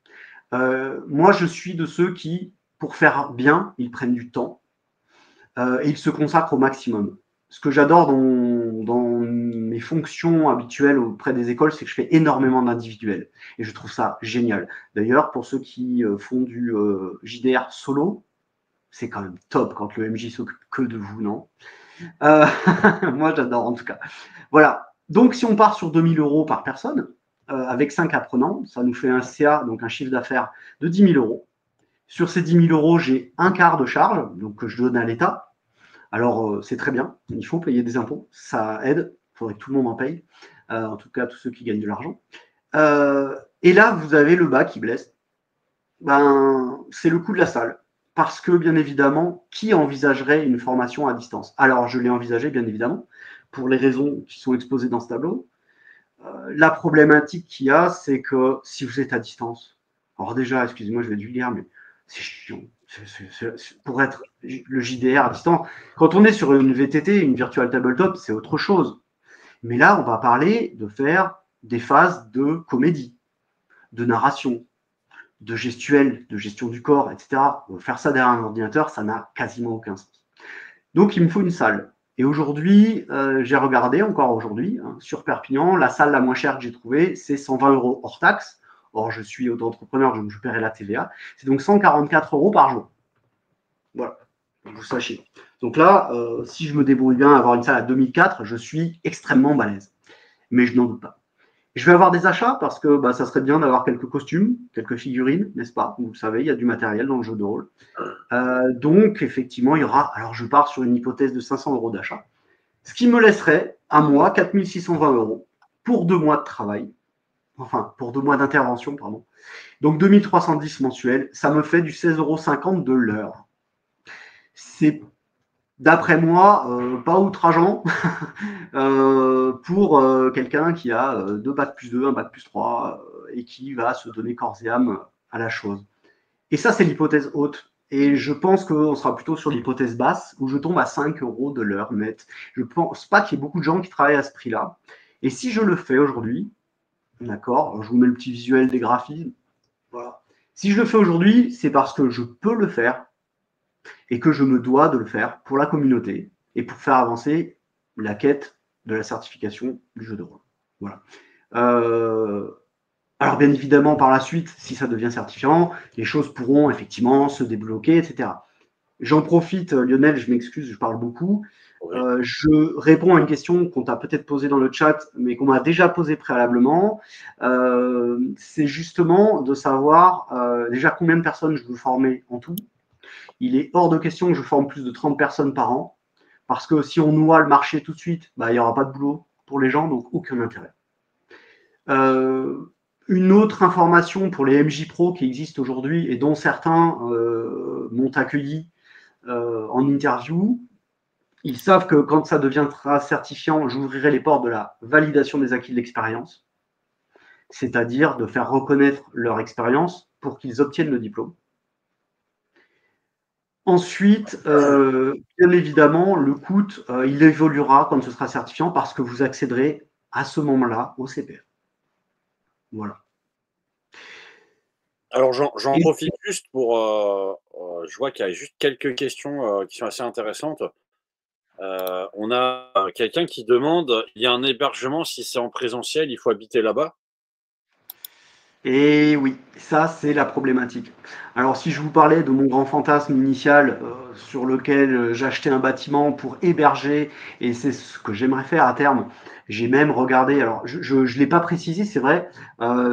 Moi, je suis de ceux qui, pour faire bien, ils prennent du temps et ils se consacrent au maximum. Ce que j'adore dans mes fonctions habituelles auprès des écoles, c'est que je fais énormément d'individuels. Et je trouve ça génial. D'ailleurs, pour ceux qui font du JDR solo, c'est quand même top quand le MJ s'occupe que de vous, non? Moi, j'adore en tout cas. Voilà. Donc, si on part sur 2 000 € par personne, avec 5 apprenants, ça nous fait un CA, donc un chiffre d'affaires de 10 000 €. Sur ces 10 000 €, j'ai un quart de charge, donc que je donne à l'État. Alors, c'est très bien, il faut payer des impôts, ça aide, il faudrait que tout le monde en paye, en tout cas tous ceux qui gagnent de l'argent. Et là, vous avez le bas qui blesse. C'est le coût de la salle. Parce que, bien évidemment, qui envisagerait une formation à distance? Alors, je l'ai envisagé, bien évidemment, pour les raisons qui sont exposées dans ce tableau. La problématique qu'il y a, c'est que si vous êtes à distance, alors déjà, excusez-moi, je vais être vulgaire, mais c'est chiant. Pour être le JDR à distance, quand on est sur une VTT, une Virtual Tabletop, c'est autre chose. Mais là, on va parler de faire des phases de comédie, de narration, de gestuelle, de gestion du corps, etc. Faire ça derrière un ordinateur, ça n'a quasiment aucun sens. Donc, il me faut une salle. Et aujourd'hui, j'ai regardé, encore aujourd'hui, hein, sur Perpignan, la salle la moins chère que j'ai trouvée, c'est 120 € hors taxe. Or, je suis auto-entrepreneur, donc je paierai la TVA. C'est donc 144 € par jour. Voilà, que vous sachiez. Donc là, si je me débrouille bien à avoir une salle à 2004, je suis extrêmement balèze. Mais je n'en doute pas. Je vais avoir des achats parce que ça serait bien d'avoir quelques costumes, quelques figurines, n'est-ce pas? Vous le savez, il y a du matériel dans le jeu de rôle. Donc, effectivement, il y aura. Alors, je pars sur une hypothèse de 500 € d'achat, ce qui me laisserait à moi 4 620 € pour 2 mois de travail, enfin, pour 2 mois d'intervention, pardon. Donc, 2 310 mensuels, ça me fait du 16,50 € de l'heure. C'est, d'après moi, pas outrageant pour quelqu'un qui a 2 bacs plus 2, un bac plus 3 et qui va se donner corps et âme à la chose. Et ça, c'est l'hypothèse haute. Et je pense qu'on sera plutôt sur l'hypothèse basse, où je tombe à 5 € de l'heure net. Je ne pense pas qu'il y ait beaucoup de gens qui travaillent à ce prix-là. Et si je le fais aujourd'hui, d'accord, je vous mets le petit visuel des graphismes, voilà. Si je le fais aujourd'hui, c'est parce que je peux le faire et que je me dois de le faire pour la communauté et pour faire avancer la quête de la certification du jeu de rôle. Voilà. Alors bien évidemment, par la suite, si ça devient certifiant, les choses pourront effectivement se débloquer, etc. J'en profite, Lionel, je m'excuse, je parle beaucoup. Oui. Je réponds à une question qu'on t'a peut-être posée dans le chat, mais qu'on m'a déjà posée préalablement. C'est justement de savoir déjà combien de personnes je veux former en tout. Il est hors de question que je forme plus de 30 personnes par an, parce que si on noie le marché tout de suite, il n'y aura pas de boulot pour les gens, donc aucun intérêt. Une autre information pour les MJ Pro qui existent aujourd'hui et dont certains m'ont accueilli en interview, ils savent que quand ça deviendra certifiant, j'ouvrirai les portes de la validation des acquis de l'expérience, c'est-à-dire de faire reconnaître leur expérience pour qu'ils obtiennent le diplôme. Ensuite, bien évidemment, le coût, il évoluera quand ce sera certifiant parce que vous accéderez à ce moment-là au CPF. Voilà. Alors, j'en profite juste pour. Je vois qu'il y a juste quelques questions qui sont assez intéressantes. On a quelqu'un qui demande, il y a un hébergement, si c'est en présentiel, il faut habiter là-bas? Et oui, ça, c'est la problématique. Alors, si je vous parlais de mon grand fantasme initial sur lequel j'achetais un bâtiment pour héberger, et c'est ce que j'aimerais faire à terme, j'ai même regardé, alors je ne l'ai pas précisé, c'est vrai,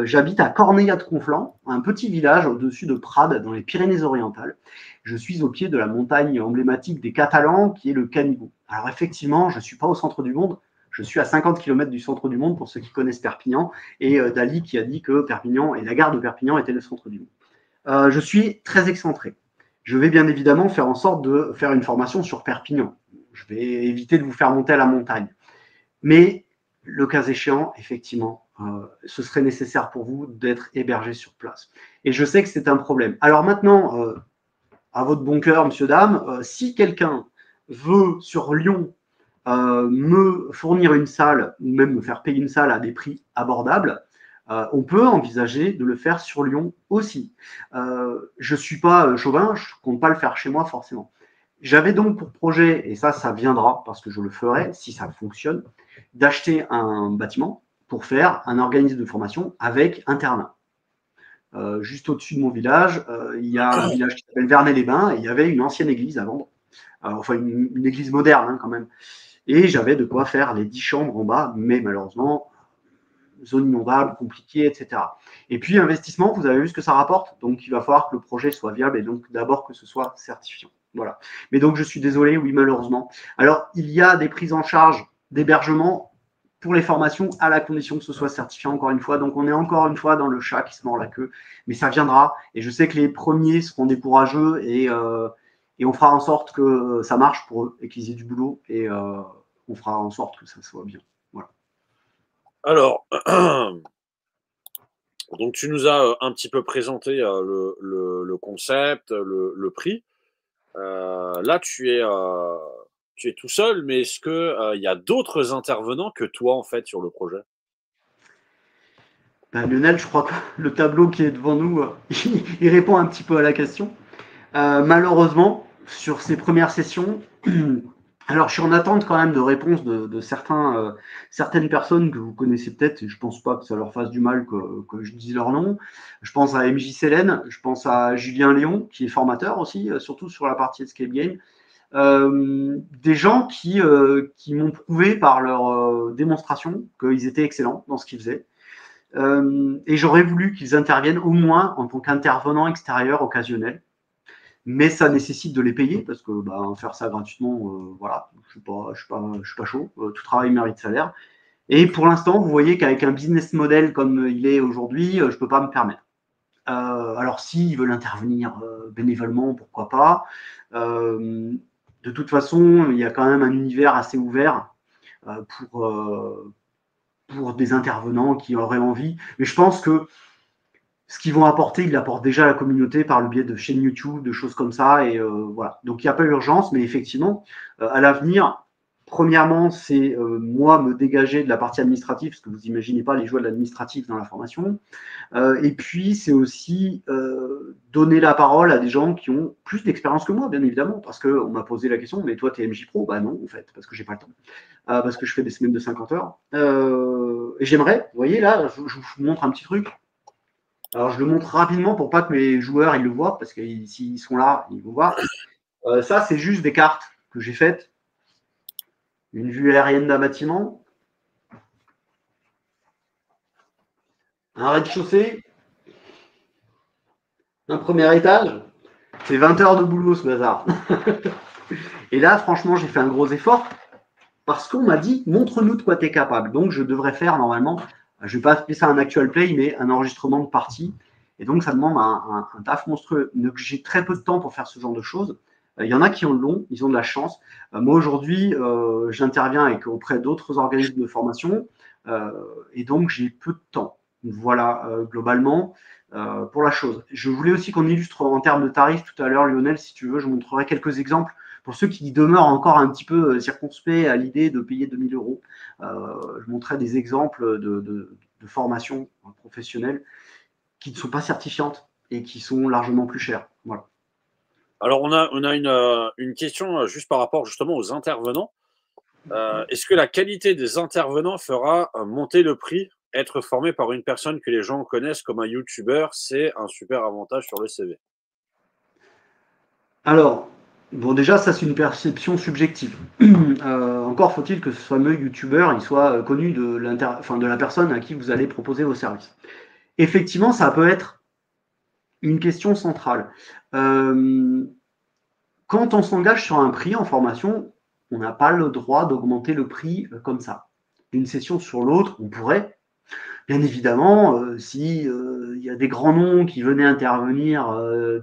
j'habite à Corneilla-de-Conflans, un petit village au-dessus de Prades, dans les Pyrénées-Orientales. Je suis au pied de la montagne emblématique des Catalans, qui est le Canigou. Alors effectivement, je ne suis pas au centre du monde, je suis à 50 km du centre du monde, pour ceux qui connaissent Perpignan, et Dali qui a dit que Perpignan et la gare de Perpignan étaient le centre du monde. Je suis très excentré. Je vais bien évidemment faire en sorte de faire une formation sur Perpignan. Je vais éviter de vous faire monter à la montagne. Mais le cas échéant, effectivement, ce serait nécessaire pour vous d'être hébergé sur place. Et je sais que c'est un problème. Alors maintenant, à votre bon cœur, monsieur, dame, si quelqu'un veut sur Lyon me fournir une salle ou même me faire payer une salle à des prix abordables, on peut envisager de le faire sur Lyon aussi. Je ne suis pas chauvin, je ne compte pas le faire chez moi forcément. J'avais donc pour projet, et ça viendra parce que je le ferai si ça fonctionne, d'acheter un bâtiment pour faire un organisme de formation avec internat. Juste au-dessus de mon village, il y a un village qui s'appelle Vernay-les-Bains et il y avait une ancienne église à vendre, enfin une église moderne hein, quand même. Et j'avais de quoi faire les 10 chambres en bas, mais malheureusement, zone inondable, compliquée, etc. Et puis, investissement, vous avez vu ce que ça rapporte. Donc, il va falloir que le projet soit viable et donc d'abord que ce soit certifiant. Voilà. Mais donc, je suis désolé, oui, malheureusement. Alors, il y a des prises en charge d'hébergement pour les formations à la condition que ce soit certifiant, encore une fois. Donc, on est encore une fois dans le chat qui se mord la queue. Mais ça viendra. Et je sais que les premiers seront des courageux et on fera en sorte que ça marche pour eux et qu'ils aient du boulot et on fera en sorte que ça soit bien. Voilà. Alors, donc tu nous as un petit peu présenté le concept, le prix. Là, tu es tout seul, mais est-ce que il y a d'autres intervenants que toi, en fait, sur le projet? Ben, Lionel, je crois que le tableau qui est devant nous, il répond un petit peu à la question. Malheureusement, sur ces premières sessions, alors je suis en attente quand même de réponses de certaines personnes que vous connaissez peut-être, et je pense pas que ça leur fasse du mal que je dise leur nom. Je pense à MJ Célène, je pense à Julien Léon, qui est formateur aussi, surtout sur la partie Escape Game. Des gens qui m'ont prouvé par leur démonstration qu'ils étaient excellents dans ce qu'ils faisaient. Et j'aurais voulu qu'ils interviennent au moins en tant qu'intervenants extérieurs occasionnels, mais ça nécessite de les payer parce que faire ça gratuitement, voilà, je suis pas chaud. Tout travail mérite salaire. Et pour l'instant, vous voyez qu'avec un business model comme il est aujourd'hui, je peux pas me permettre. Alors, s'ils veulent intervenir bénévolement, pourquoi pas. De toute façon, il y a quand même un univers assez ouvert euh, pour, euh, pour des intervenants qui auraient envie. Mais je pense que ce qu'ils vont apporter, ils l'apportent déjà à la communauté par le biais de chaînes YouTube, de choses comme ça. Et voilà. Donc il n'y a pas urgence, mais effectivement, à l'avenir, premièrement, c'est moi me dégager de la partie administrative, parce que vous imaginez pas les joies de l'administratif dans la formation. Et puis, c'est aussi donner la parole à des gens qui ont plus d'expérience que moi, bien évidemment, parce qu'on m'a posé la question, mais toi, tu es MJ Pro? Bah non, en fait, parce que j'ai pas le temps. Parce que je fais des semaines de 50 heures. Et j'aimerais, vous voyez, là, je vous montre un petit truc. Alors, je le montre rapidement pour pas que mes joueurs ils le voient, parce que s'ils sont là, ils vont voir. Ça, c'est juste des cartes que j'ai faites. Une vue aérienne d'un bâtiment, un rez-de-chaussée, un premier étage. C'est 20 heures de boulot, ce bazar. Et là, franchement, j'ai fait un gros effort parce qu'on m'a dit, montre-nous de quoi tu es capable. Donc, je devrais faire normalement, je ne vais pas appeler ça un actual play, mais un enregistrement de partie. Et donc, ça demande un taf monstrueux. Donc, j'ai très peu de temps pour faire ce genre de choses. Il y en a qui en l'ont, ils ont de la chance. Moi, aujourd'hui, j'interviens auprès d'autres organismes de formation et donc j'ai peu de temps. Voilà, globalement, pour la chose. Je voulais aussi qu'on illustre en termes de tarifs tout à l'heure, Lionel, si tu veux, je montrerai quelques exemples pour ceux qui demeurent encore un petit peu circonspects à l'idée de payer 2 000 euros. Je montrerai des exemples de formations professionnelles qui ne sont pas certifiantes et qui sont largement plus chères. Voilà. Alors, on a une question juste par rapport justement aux intervenants. Est-ce que la qualité des intervenants fera monter le prix? Être formé par une personne que les gens connaissent comme un YouTuber, c'est un super avantage sur le CV. Alors, bon, déjà, ça, c'est une perception subjective. Encore faut-il que ce fameux YouTuber il soit connu de la personne à qui vous allez proposer vos services. Effectivement, ça peut être une question centrale. Euh, Quand on s'engage sur un prix en formation, on n'a pas le droit d'augmenter le prix comme ça. D'une session sur l'autre, on pourrait. Bien évidemment, si il y a des grands noms qui venaient intervenir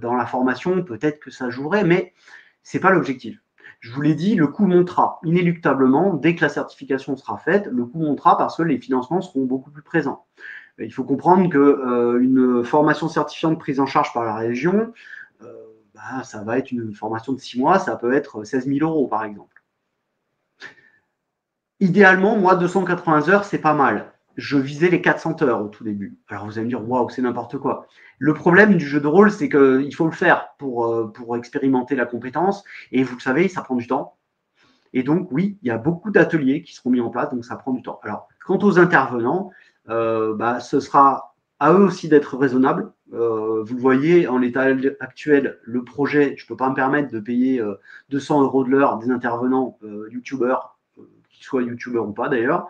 dans la formation, peut-être que ça jouerait, mais c'est pas l'objectif. Je vous l'ai dit, le coût montera inéluctablement dès que la certification sera faite. Le coût montera parce que les financements seront beaucoup plus présents. Il faut comprendre que une formation certifiante prise en charge par la région, ça va être une formation de 6 mois, ça peut être 16 000 euros par exemple. Idéalement, moi, 280 heures, c'est pas mal. Je visais les 400 heures au tout début. Alors vous allez me dire, waouh, c'est n'importe quoi. Le problème du jeu de rôle, c'est qu'il faut le faire pour expérimenter la compétence. Et vous le savez, ça prend du temps. Et donc, oui, il y a beaucoup d'ateliers qui seront mis en place, donc ça prend du temps. Alors, quant aux intervenants, ce sera à eux aussi d'être raisonnables. Vous le voyez, en l'état actuel, le projet, je ne peux pas me permettre de payer 200 euros de l'heure des intervenants youtubeurs, qu'ils soient youtubeurs ou pas d'ailleurs.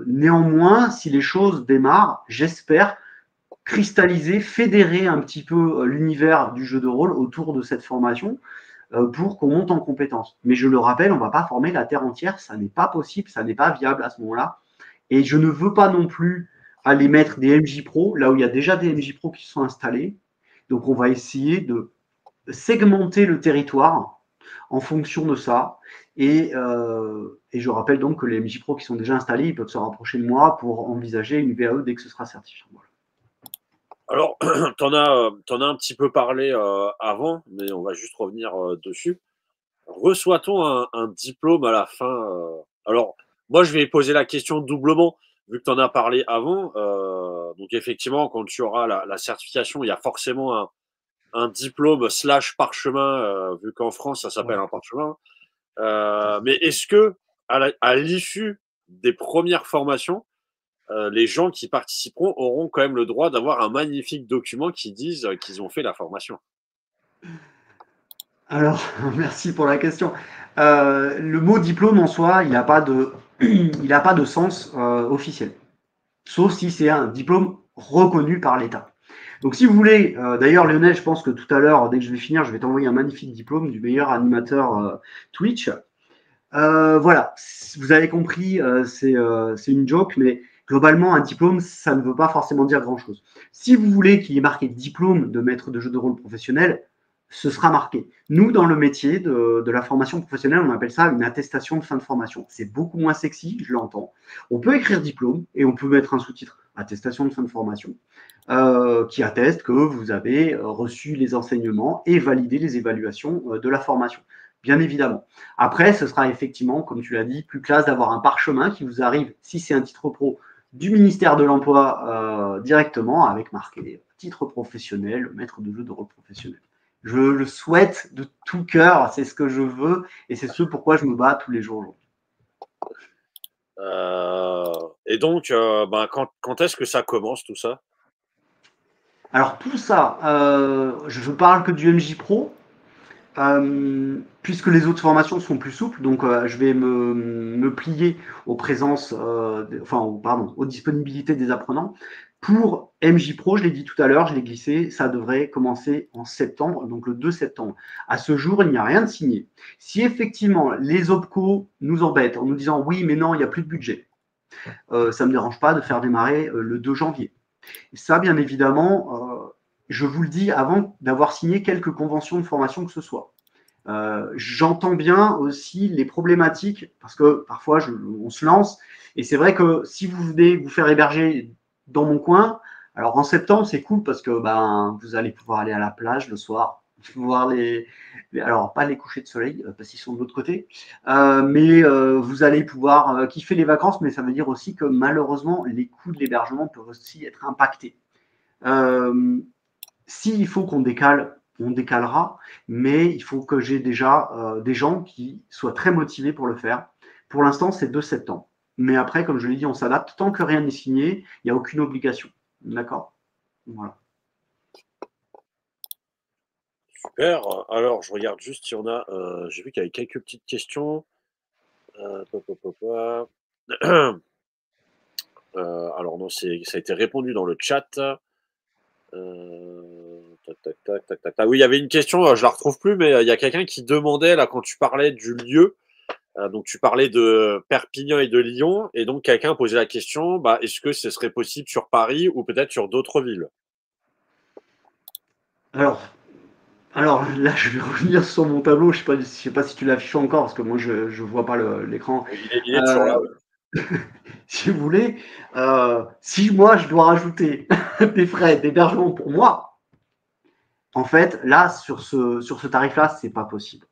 Néanmoins, si les choses démarrent, j'espère cristalliser, fédérer un petit peu l'univers du jeu de rôle autour de cette formation pour qu'on monte en compétence. Mais je le rappelle, on ne va pas former la terre entière, ça n'est pas possible, ça n'est pas viable à ce moment-là. Et je ne veux pas non plus aller mettre des MJ Pro là où il y a déjà des MJ Pro qui sont installés. Donc on va essayer de segmenter le territoire en fonction de ça. Et je rappelle donc que les MJ Pro qui sont déjà installés, ils peuvent se rapprocher de moi pour envisager une VAE dès que ce sera certifié. Voilà. Alors, t'en as un petit peu parlé avant, mais on va juste revenir dessus. Reçoit-on un diplôme à la fin Alors, moi, je vais poser la question doublement, vu que tu en as parlé avant. Donc, effectivement, quand tu auras la certification, il y a forcément un diplôme slash parchemin, vu qu'en France, ça s'appelle un parchemin. Mais est-ce que, à l'issue des premières formations, les gens qui participeront auront quand même le droit d'avoir un magnifique document qui dise qu'ils ont fait la formation? Alors, merci pour la question. Le mot diplôme en soi, il n'a pas de, il a pas de sens officiel, sauf si c'est un diplôme reconnu par l'État. Donc, si vous voulez, d'ailleurs, Lionel, je pense que tout à l'heure, dès que je vais finir, je vais t'envoyer un magnifique diplôme du meilleur animateur Twitch. Voilà, vous avez compris, c'est une joke, mais globalement, un diplôme, ça ne veut pas forcément dire grand-chose. Si vous voulez qu'il y ait marqué diplôme de maître de jeu de rôle professionnel, ce sera marqué. Nous, dans le métier de la formation professionnelle, on appelle ça une attestation de fin de formation. C'est beaucoup moins sexy, je l'entends. On peut écrire diplôme et on peut mettre un sous-titre attestation de fin de formation qui atteste que vous avez reçu les enseignements et validé les évaluations de la formation. Bien évidemment. Après, ce sera effectivement, comme tu l'as dit, plus classe d'avoir un parchemin qui vous arrive, si c'est un titre pro, du ministère de l'Emploi directement, avec marqué titre professionnel, maître de jeu de rôle professionnel. Je le souhaite de tout cœur, c'est ce que je veux et c'est ce pourquoi je me bats tous les jours aujourd'hui. Et donc, ben, quand est-ce que ça commence tout ça? Alors tout ça, je parle que du MJ Pro, puisque les autres formations sont plus souples, donc je vais me plier aux présences, aux disponibilités des apprenants. Pour MJ Pro, je l'ai dit tout à l'heure, je l'ai glissé, ça devrait commencer en septembre, donc le 2 septembre. À ce jour, il n'y a rien de signé. Si effectivement les OPCO nous embêtent en nous disant oui, mais non, il n'y a plus de budget, ça ne me dérange pas de faire démarrer le 2 janvier. Et ça, bien évidemment, je vous le dis avant d'avoir signé quelques conventions de formation que ce soit. J'entends bien aussi les problématiques parce que parfois on se lance et c'est vrai que si vous venez vous faire héberger dans mon coin, alors en septembre c'est cool parce que vous allez pouvoir aller à la plage le soir, voir alors pas les couchers de soleil parce qu'ils sont de l'autre côté, mais vous allez pouvoir kiffer les vacances, mais ça veut dire aussi que malheureusement les coûts de l'hébergement peuvent aussi être impactés. S'il faut qu'on décale, on décalera, mais il faut que j'ai déjà des gens qui soient très motivés pour le faire. Pour l'instant, c'est 2 septembre. Mais après, comme je l'ai dit, on s'adapte. Tant que rien n'est signé, il n'y a aucune obligation. D'accord? Voilà. Super. Alors, je regarde juste si on a. J'ai vu qu'il y avait quelques petites questions. Pop, pop, pop, pop. Alors, non, ça a été répondu dans le chat. Tac, tac, tac, tac, tac, tac. Oui, il y avait une question, je la retrouve plus, mais il y a quelqu'un qui demandait, là, quand tu parlais du lieu, donc tu parlais de Perpignan et de Lyon, et donc quelqu'un posait la question, bah, est-ce que ce serait possible sur Paris ou peut-être sur d'autres villes? Alors, alors là, je vais revenir sur mon tableau. Je sais pas si tu l'affiches encore parce que moi, je ne vois pas l'écran. Il est toujours là, ouais. Si vous voulez, si moi, je dois rajouter des frais d'hébergement pour moi, en fait, là, sur ce tarif-là, c'est pas possible.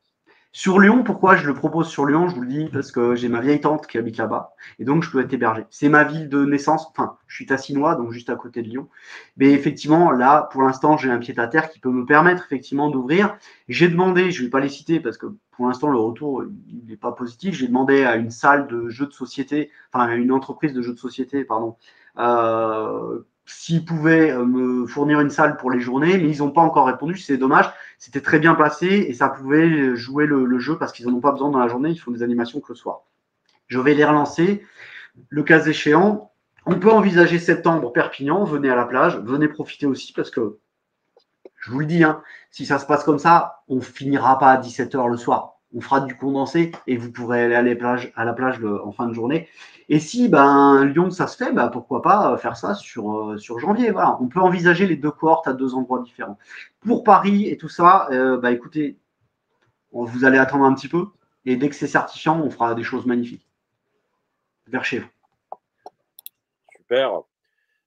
Sur Lyon, pourquoi je le propose sur Lyon? Je vous le dis parce que j'ai ma vieille tante qui habite là-bas et donc je peux être hébergé. C'est ma ville de naissance, enfin, je suis tassinois, donc juste à côté de Lyon. Mais effectivement, là, pour l'instant, j'ai un pied-à-terre qui peut me permettre effectivement d'ouvrir. J'ai demandé, je ne vais pas les citer parce que pour l'instant, le retour n'est pas positif. J'ai demandé à une salle de jeux de société, enfin, à une entreprise de jeux de société, pardon, s'ils pouvaient me fournir une salle pour les journées, mais ils n'ont pas encore répondu. C'est dommage. C'était très bien placé et ça pouvait jouer le jeu parce qu'ils n'en ont pas besoin dans la journée, ils font des animations que le soir. Je vais les relancer. Le cas échéant, on peut envisager septembre Perpignan, venez à la plage, venez profiter aussi parce que, je vous le dis, hein, si ça se passe comme ça, on ne finira pas à 17h le soir. On fera du condensé et vous pourrez aller à la plage en fin de journée. Et si Lyon, ça se fait, pourquoi pas faire ça sur janvier. Voilà. On peut envisager les deux cohortes à deux endroits différents. Pour Paris et tout ça, écoutez, vous allez attendre un petit peu. Et dès que c'est certifiant, on fera des choses magnifiques. Vers chez vous. Super.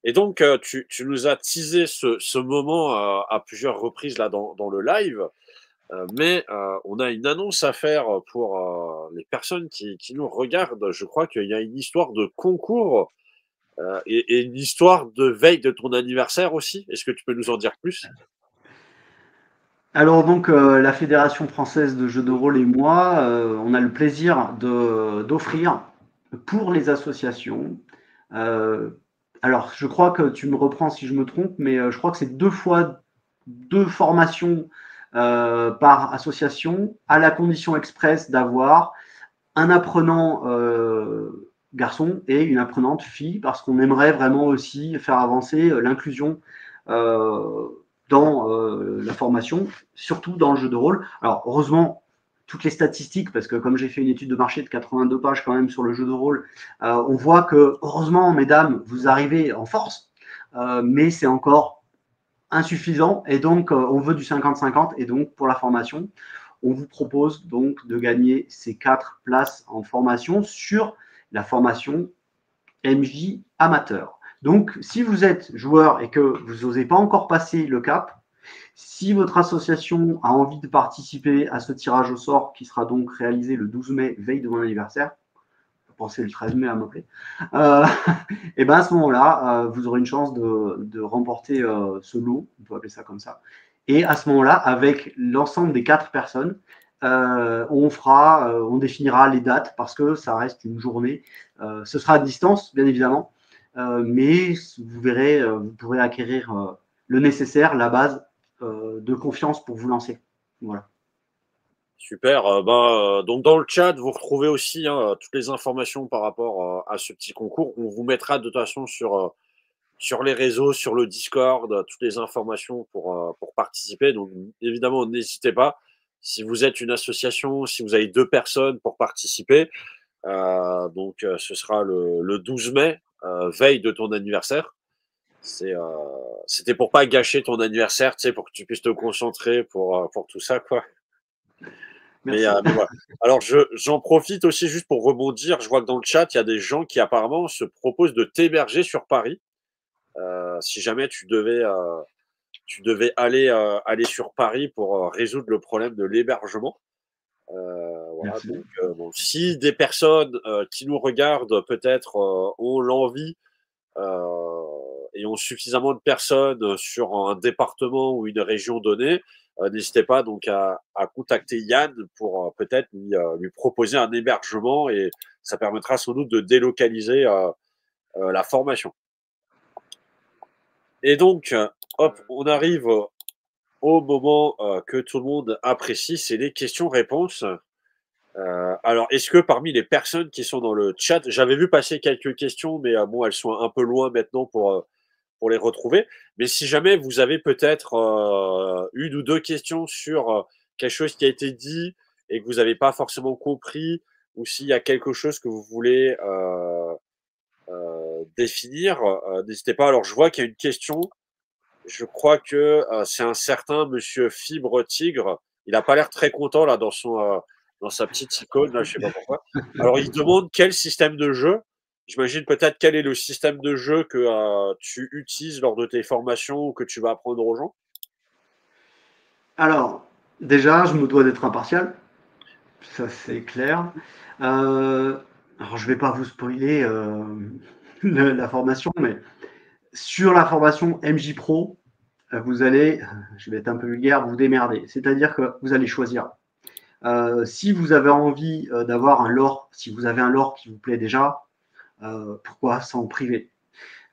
Et donc, tu nous as teasé ce moment à plusieurs reprises là dans le live, mais on a une annonce à faire pour les personnes qui nous regardent. Je crois qu'il y a une histoire de concours et une histoire de veille de ton anniversaire aussi. Est-ce que tu peux nous en dire plus? Alors donc, la Fédération française de jeux de rôle et moi, on a le plaisir d'offrir pour les associations. Alors, je crois que tu me reprends si je me trompe, mais je crois que c'est 2 formations par association, à la condition expresse d'avoir un apprenant garçon et une apprenante fille, parce qu'on aimerait vraiment aussi faire avancer l'inclusion euh, dans la formation, surtout dans le jeu de rôle. Alors, heureusement, toutes les statistiques, parce que comme j'ai fait une étude de marché de 82 pages quand même sur le jeu de rôle, on voit que, heureusement, mesdames, vous arrivez en force, mais c'est encore insuffisant, et donc on veut du 50-50, et donc pour la formation, on vous propose donc de gagner ces 4 places en formation sur la formation MJ amateur. Donc, si vous êtes joueur et que vous n'osez pas encore passer le cap, si votre association a envie de participer à ce tirage au sort qui sera donc réalisé le 12 mai, veille de mon anniversaire, pensez le 13 mai à m'appeler, et ben à ce moment-là, vous aurez une chance de remporter ce lot, on peut appeler ça comme ça. Et à ce moment-là, avec l'ensemble des 4 personnes, on définira les dates parce que ça reste une journée. Ce sera à distance, bien évidemment, mais vous verrez, vous pourrez acquérir le nécessaire, la base de confiance pour vous lancer. Voilà. Super. Donc dans le chat, vous retrouvez aussi toutes les informations par rapport à ce petit concours. On vous mettra de toute façon sur les réseaux, sur le Discord, toutes les informations pour participer. Donc évidemment, n'hésitez pas. Si vous êtes une association, si vous avez 2 personnes pour participer, ce sera le 12 mai, veille de ton anniversaire. C'était pour pas gâcher ton anniversaire, tu sais, pour que tu puisses te concentrer pour tout ça, quoi. Mais voilà. Alors, j'en profite aussi juste pour rebondir. Je vois que dans le chat, il y a des gens qui apparemment se proposent de t'héberger sur Paris. Si jamais tu devais aller sur Paris pour résoudre le problème de l'hébergement. Voilà, Merci. donc bon, si des personnes qui nous regardent peut-être ont l'envie et ont suffisamment de personnes sur un département ou une région donnée, n'hésitez pas donc à contacter Yann pour peut-être lui proposer un hébergement et ça permettra sans doute de délocaliser la formation. Et donc, hop, on arrive au moment que tout le monde apprécie, c'est les questions-réponses. Alors, est-ce que parmi les personnes qui sont dans le chat, j'avais vu passer quelques questions, mais bon, elles sont un peu loin maintenant pour les retrouver. Mais si jamais vous avez peut-être une ou deux questions sur quelque chose qui a été dit et que vous n'avez pas forcément compris, ou s'il y a quelque chose que vous voulez définir, n'hésitez pas. Alors, je vois qu'il y a une question. Je crois que c'est un certain monsieur Fibre Tigre. Il n'a pas l'air très content là dans sa petite icône, là, je sais pas pourquoi. Alors, il demande quel système de jeu. J'imagine peut-être quel est le système de jeu que tu utilises lors de tes formations ou que tu vas apprendre aux gens. Alors, déjà, je me dois d'être impartial, ça c'est clair. Alors, je ne vais pas vous spoiler la formation, mais sur la formation MJ Pro, vous allez, je vais être un peu vulgaire, vous démerder. C'est-à-dire que vous allez choisir. Si vous avez envie d'avoir un lore, si vous avez un lore qui vous plaît déjà, pourquoi s'en priver?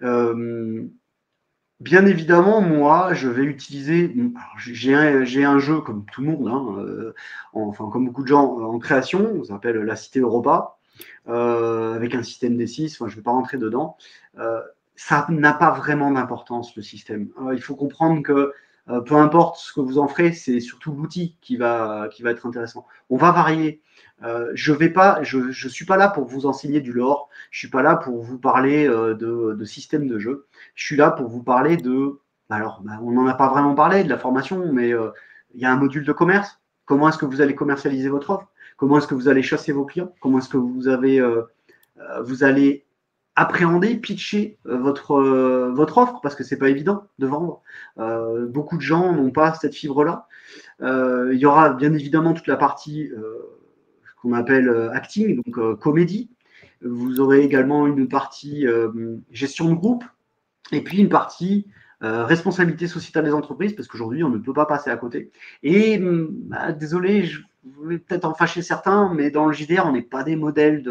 Bien évidemment, moi, je vais utiliser. J'ai un jeu comme tout le monde, hein, enfin comme beaucoup de gens en création, on s'appelle La Cité Europa, avec un système D6. Enfin, je ne vais pas rentrer dedans. Ça n'a pas vraiment d'importance le système. Il faut comprendre que peu importe ce que vous en ferez, c'est surtout l'outil qui va être intéressant. On va varier. Je suis pas là pour vous enseigner du lore. Je suis pas là pour vous parler de système de jeu. Je suis là pour vous parler de. Alors, on n'en a pas vraiment parlé de la formation, mais il y a un module de commerce. Comment est-ce que vous allez commercialiser votre offre? comment est-ce que vous allez chasser vos clients, comment est-ce que vous allez appréhender, pitcher votre offre, parce que c'est pas évident de vendre. Beaucoup de gens n'ont pas cette fibre-là. Il y aura bien évidemment toute la partie qu'on appelle acting, donc comédie. Vous aurez également une partie gestion de groupe, et puis une partie responsabilité sociétale des entreprises, parce qu'aujourd'hui, on ne peut pas passer à côté. Et désolé, je vais peut-être en fâcher certains, mais dans le JDR, on n'est pas des modèles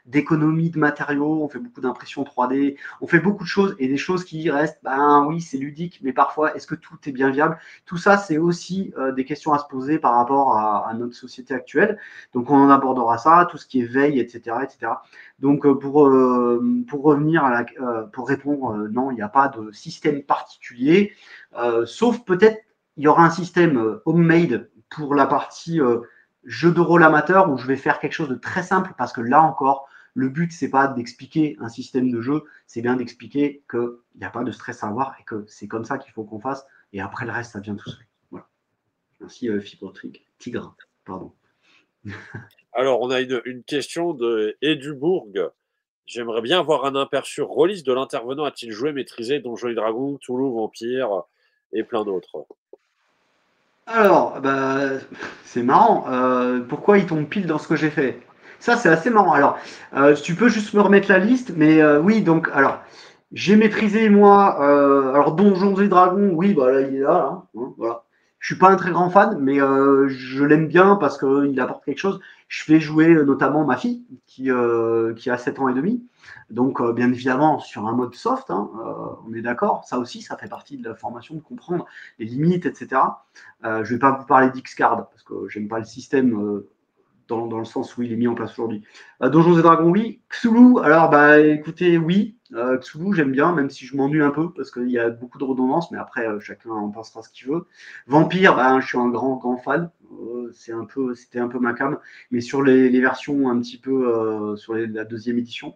d'économie de matériaux, on fait beaucoup d'impression 3D, on fait beaucoup de choses, et des choses qui restent, ben oui, c'est ludique, mais parfois, est-ce que tout est bien viable? Tout ça, c'est aussi des questions à se poser par rapport à notre société actuelle. Donc, on en abordera ça, tout ce qui est veille, etc. etc. Donc, pour revenir pour répondre, non, il n'y a pas de système particulier, sauf peut-être il y aura un système homemade pour la partie jeu de rôle amateur où je vais faire quelque chose de très simple parce que là encore, le but, c'est pas d'expliquer un système de jeu, c'est bien d'expliquer qu'il n'y a pas de stress à avoir et que c'est comme ça qu'il faut qu'on fasse et après le reste, ça vient tout seul. Voilà. Merci Fibre Tigre. Pardon. Alors, on a une question de Edubourg. J'aimerais bien avoir un aperçu rôliste de l'intervenant. A-t-il joué, maîtrisé Donjons et Dragons, Toulouse, Vampire et plein d'autres? Alors, bah, c'est marrant. Pourquoi il tombe pile dans ce que j'ai fait? Ça, c'est assez marrant. Alors, tu peux juste me remettre la liste, mais oui, donc, alors, j'ai maîtrisé, moi, alors, Donjons et Dragons, oui, bah là, il est là, hein, voilà. Je suis pas un très grand fan, mais je l'aime bien parce qu'il apporte quelque chose. Je fais jouer notamment ma fille, qui a 7 ans et demi. Donc, bien évidemment, sur un mode soft, hein, on est d'accord. Ça aussi, ça fait partie de la formation, de comprendre les limites, etc. Je ne vais pas vous parler d'Xcard parce que j'aime pas le système dans le sens où il est mis en place aujourd'hui. Donjons et Dragons, oui. Cthulhu, alors bah écoutez, oui. Cthulhu, j'aime bien, même si je m'ennuie un peu parce qu'il y a beaucoup de redondance, mais après chacun en pensera ce qu'il veut. Vampire, bah, je suis un grand fan. C'était un peu ma cam, mais sur les versions un petit peu sur la deuxième édition.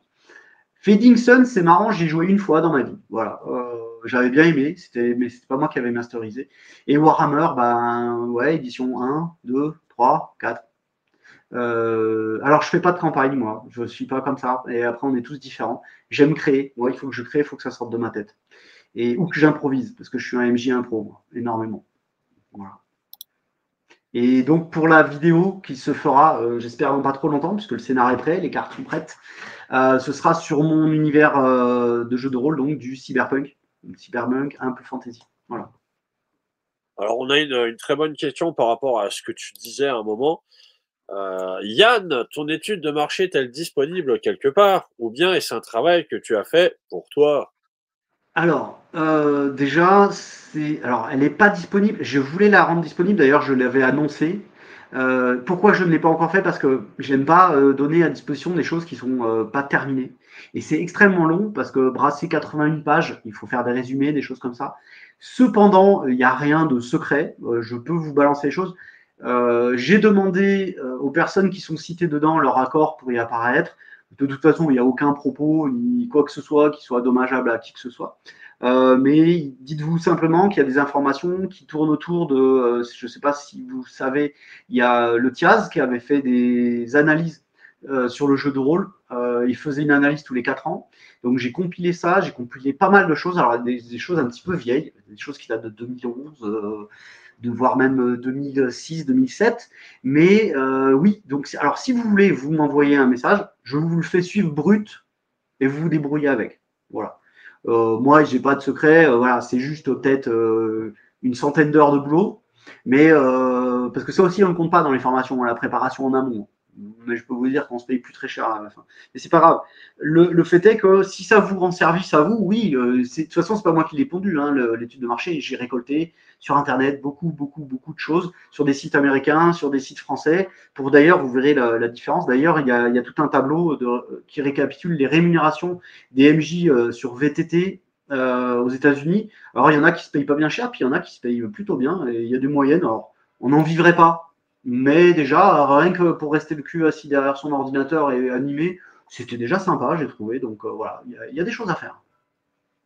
Fading Sun, c'est marrant, j'ai joué une fois dans ma vie. Voilà. J'avais bien aimé, mais c'était pas moi qui avais masterisé. Et Warhammer, ben ouais, édition 1, 2, 3, 4. Alors je fais pas de campagne, moi. Je suis pas comme ça. Et après, on est tous différents. J'aime créer. Moi, il faut que je crée, il faut que ça sorte de ma tête. Ou que j'improvise, parce que je suis un MJ impro, moi, énormément. Voilà. Et donc pour la vidéo qui se fera, j'espère dans pas trop longtemps, puisque le scénario est prêt, les cartes sont prêtes. Ce sera sur mon univers de jeu de rôle, donc du cyberpunk, un peu fantasy. Voilà. Alors, on a une très bonne question par rapport à ce que tu disais à un moment. Yann, ton étude de marché est-elle disponible quelque part? Ou bien est-ce un travail que tu as fait pour toi? Alors, déjà, alors, elle n'est pas disponible. Je voulais la rendre disponible, d'ailleurs, je l'avais annoncé. Pourquoi je ne l'ai pas encore fait? Parce que je n'aime pas donner à disposition des choses qui sont pas terminées. Et c'est extrêmement long parce que brasser 81 pages, il faut faire des résumés, des choses comme ça. Cependant, il n'y a rien de secret. Je peux vous balancer les choses. J'ai demandé aux personnes qui sont citées dedans leur accord pour y apparaître. De toute façon, il n'y a aucun propos ni quoi que ce soit qui soit dommageable à qui que ce soit. Mais dites-vous simplement qu'il y a des informations qui tournent autour de, je ne sais pas si vous savez, il y a le Tiaz qui avait fait des analyses sur le jeu de rôle. Il faisait une analyse tous les 4 ans. Donc j'ai compilé ça, j'ai compilé pas mal de choses, alors des choses un petit peu vieilles, des choses qui datent de 2011, de voire même 2006, 2007. Mais oui, donc alors si vous voulez, vous m'envoyez un message, je vous le fais suivre brut et vous vous débrouillez avec. Voilà. Moi, j'ai pas de secret. Voilà, c'est juste peut-être une centaine d'heures de boulot, mais parce que ça aussi, on ne compte pas dans les formations, la préparation en amont. Mais je peux vous dire qu'on se paye plus très cher à la fin. Mais c'est pas grave. Le fait est que si ça vous rend service à vous, oui. De toute façon, c'est pas moi qui l'ai pondu. Hein, l'étude de marché, j'ai récolté sur Internet beaucoup de choses, sur des sites américains, sur des sites français. Pour d'ailleurs, vous verrez la différence. D'ailleurs, il y a tout un tableau qui récapitule les rémunérations des MJ sur VTT aux États-Unis. Alors, il y en a qui se payent pas bien cher, puis il y en a qui se payent plutôt bien. Et il y a des moyennes. Alors, on n'en vivrait pas. Mais déjà, rien que pour rester le cul assis derrière son ordinateur et animer, c'était déjà sympa, j'ai trouvé. Donc voilà, il y a des choses à faire.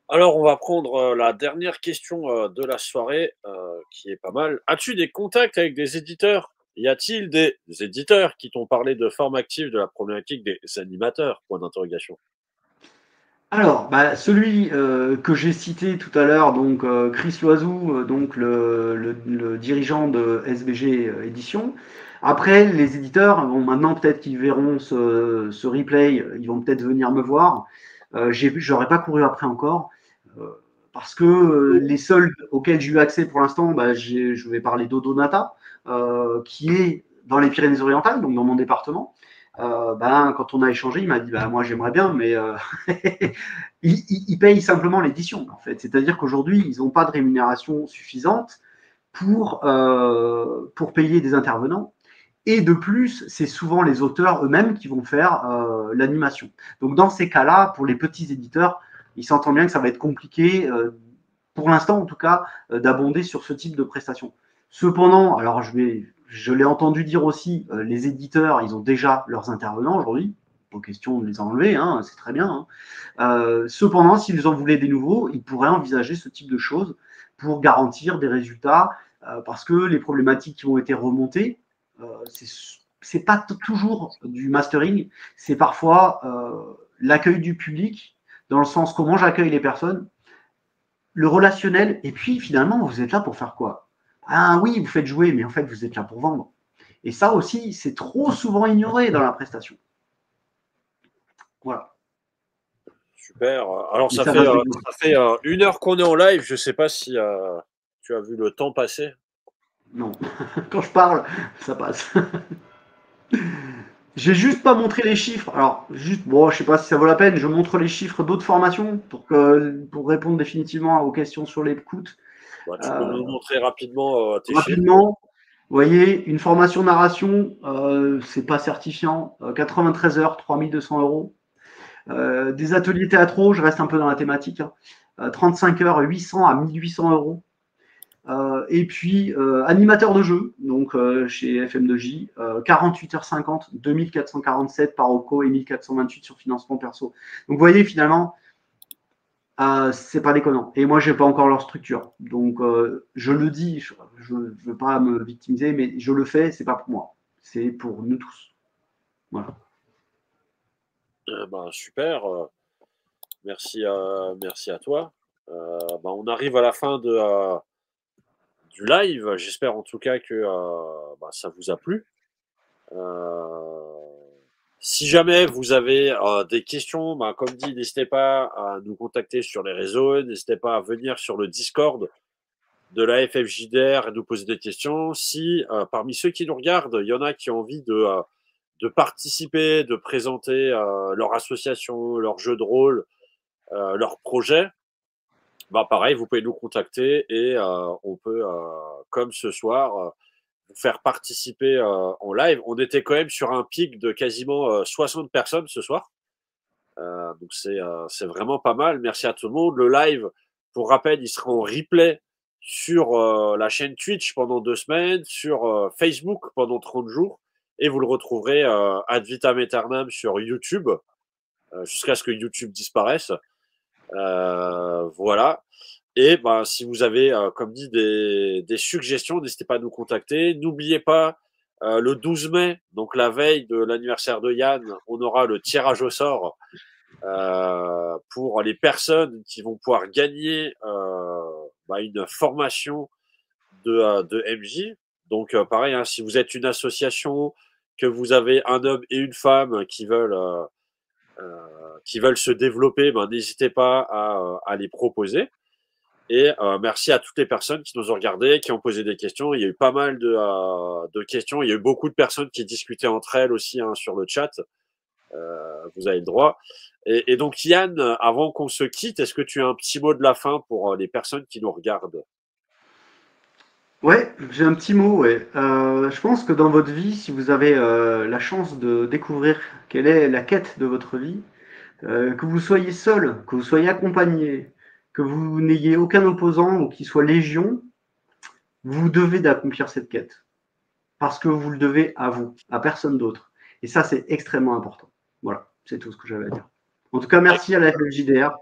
Alors, on va prendre la dernière question de la soirée, qui est pas mal. As-tu des contacts avec des éditeurs? y a-t-il des éditeurs qui t'ont parlé de forme active de la problématique des animateurs? Point d'interrogation. Alors, bah, celui que j'ai cité tout à l'heure, donc Chris Loiseau, donc le dirigeant de SBG Édition. Après, les éditeurs, bon, maintenant peut-être qu'ils verront ce replay, ils vont peut-être venir me voir. J'aurais pas couru après encore, euh, parce que les seuls auxquels j'ai eu accès pour l'instant, bah, je vais parler d'Odonata, qui est dans les Pyrénées-Orientales, donc dans mon département. Ben, quand on a échangé, il m'a dit bah, moi j'aimerais bien, mais ils payent simplement l'édition, en fait. C'est-à-dire qu'aujourd'hui, ils n'ont pas de rémunération suffisante pour payer des intervenants. Et de plus, c'est souvent les auteurs eux-mêmes qui vont faire l'animation. Donc dans ces cas-là, pour les petits éditeurs, ils s'entendent bien que ça va être compliqué, pour l'instant en tout cas, d'abonder sur ce type de prestations. Cependant, alors je l'ai entendu dire aussi, les éditeurs, ils ont déjà leurs intervenants aujourd'hui. Pas question de les enlever, hein, c'est très bien. Hein. Cependant, s'ils en voulaient des nouveaux, ils pourraient envisager ce type de choses pour garantir des résultats, parce que les problématiques qui ont été remontées, c'est pas toujours du mastering, c'est parfois l'accueil du public, dans le sens comment j'accueille les personnes, le relationnel, et puis finalement, vous êtes là pour faire quoi? Ah oui, vous faites jouer, mais en fait, vous êtes là pour vendre. Et ça aussi, c'est trop souvent ignoré dans la prestation. Voilà. Super. Alors, Et ça ça fait, va se euh, développer. ça fait 1 heure qu'on est en live. Je sais pas si tu as vu le temps passer. Non. Quand je parle, ça passe. J'ai juste pas montré les chiffres. Alors, juste, bon, je sais pas si ça vaut la peine, je montre les chiffres d'autres formations pour répondre définitivement aux questions sur les coûts. Bah, tu peux Euh, nous montrer rapidement tes chiffres. Rapidement, vous voyez, une formation narration, c'est pas certifiant, 93 heures, 3200 €. Des ateliers théâtraux, je reste un peu dans la thématique, hein, 35 heures, 800 à 1800 €. Et puis, animateur de jeu, donc chez FM2J, 48h50, 2447 par OCO et 1428 sur financement perso. Donc, vous voyez, finalement, c'est pas déconnant. Et moi, j'ai pas encore leur structure. Donc, je le dis, je ne veux pas me victimiser, mais je le fais, c'est pas pour moi. C'est pour nous tous. Voilà. Bah, super. Merci à toi. Bah, on arrive à la fin du live. J'espère en tout cas que bah, ça vous a plu. Euh, Si jamais vous avez des questions, bah, comme dit, n'hésitez pas à nous contacter sur les réseaux, n'hésitez pas à venir sur le Discord de la FFJDR et nous poser des questions. Si parmi ceux qui nous regardent, il y en a qui ont envie de participer, de présenter leur association, leur jeu de rôle, leur projet, bah pareil, vous pouvez nous contacter et on peut, comme ce soir, vous faire participer en live. On était quand même sur un pic de quasiment 60 personnes ce soir. Donc c'est vraiment pas mal. Merci à tout le monde. Le live, pour rappel, il sera en replay sur la chaîne Twitch pendant 2 semaines, sur Facebook pendant 30 jours, et vous le retrouverez ad vitam aeternam sur YouTube, jusqu'à ce que YouTube disparaisse. Voilà. Et ben, si vous avez, comme dit, des suggestions, n'hésitez pas à nous contacter. N'oubliez pas, le 12 mai, donc la veille de l'anniversaire de Yann, on aura le tirage au sort pour les personnes qui vont pouvoir gagner bah, une formation de MJ. Donc, pareil, hein, si vous êtes une association, que vous avez un homme et une femme qui veulent se développer, ben, n'hésitez pas à les proposer. Et merci à toutes les personnes qui nous ont regardés, qui ont posé des questions. Il y a eu pas mal de questions. Il y a eu beaucoup de personnes qui discutaient entre elles aussi hein, sur le chat. Vous avez le droit. Et donc Yann, avant qu'on se quitte, est-ce que tu as un petit mot de la fin pour les personnes qui nous regardent? Ouais, j'ai un petit mot, ouais. Je pense que dans votre vie, si vous avez la chance de découvrir quelle est la quête de votre vie, que vous soyez seul, que vous soyez accompagné, que vous n'ayez aucun opposant ou qu'il soit légion, vous devez d'accomplir cette quête. Parce que vous le devez à vous, à personne d'autre. Et ça, c'est extrêmement important. Voilà, c'est tout ce que j'avais à dire. En tout cas, merci à la FFJDR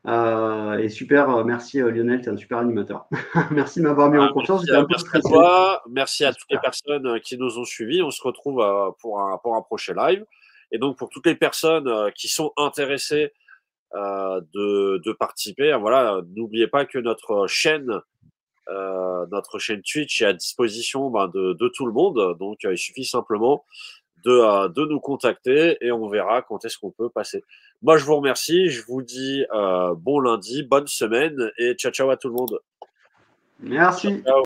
Et super, merci Lionel, tu es un super animateur. Merci de m'avoir mis en confiance, j'étais un peu Merci à stressé. toi, merci à toutes les Super. personnes qui nous ont suivis. On se retrouve pour un prochain live. Et donc, pour toutes les personnes qui sont intéressées de participer, voilà, n'oubliez pas que notre chaîne Twitch est à disposition de tout le monde. Donc, il suffit simplement de nous contacter et on verra quand est-ce qu'on peut passer. Moi, je vous remercie. Je vous dis bon lundi, bonne semaine et ciao, ciao à tout le monde. Merci. Ciao.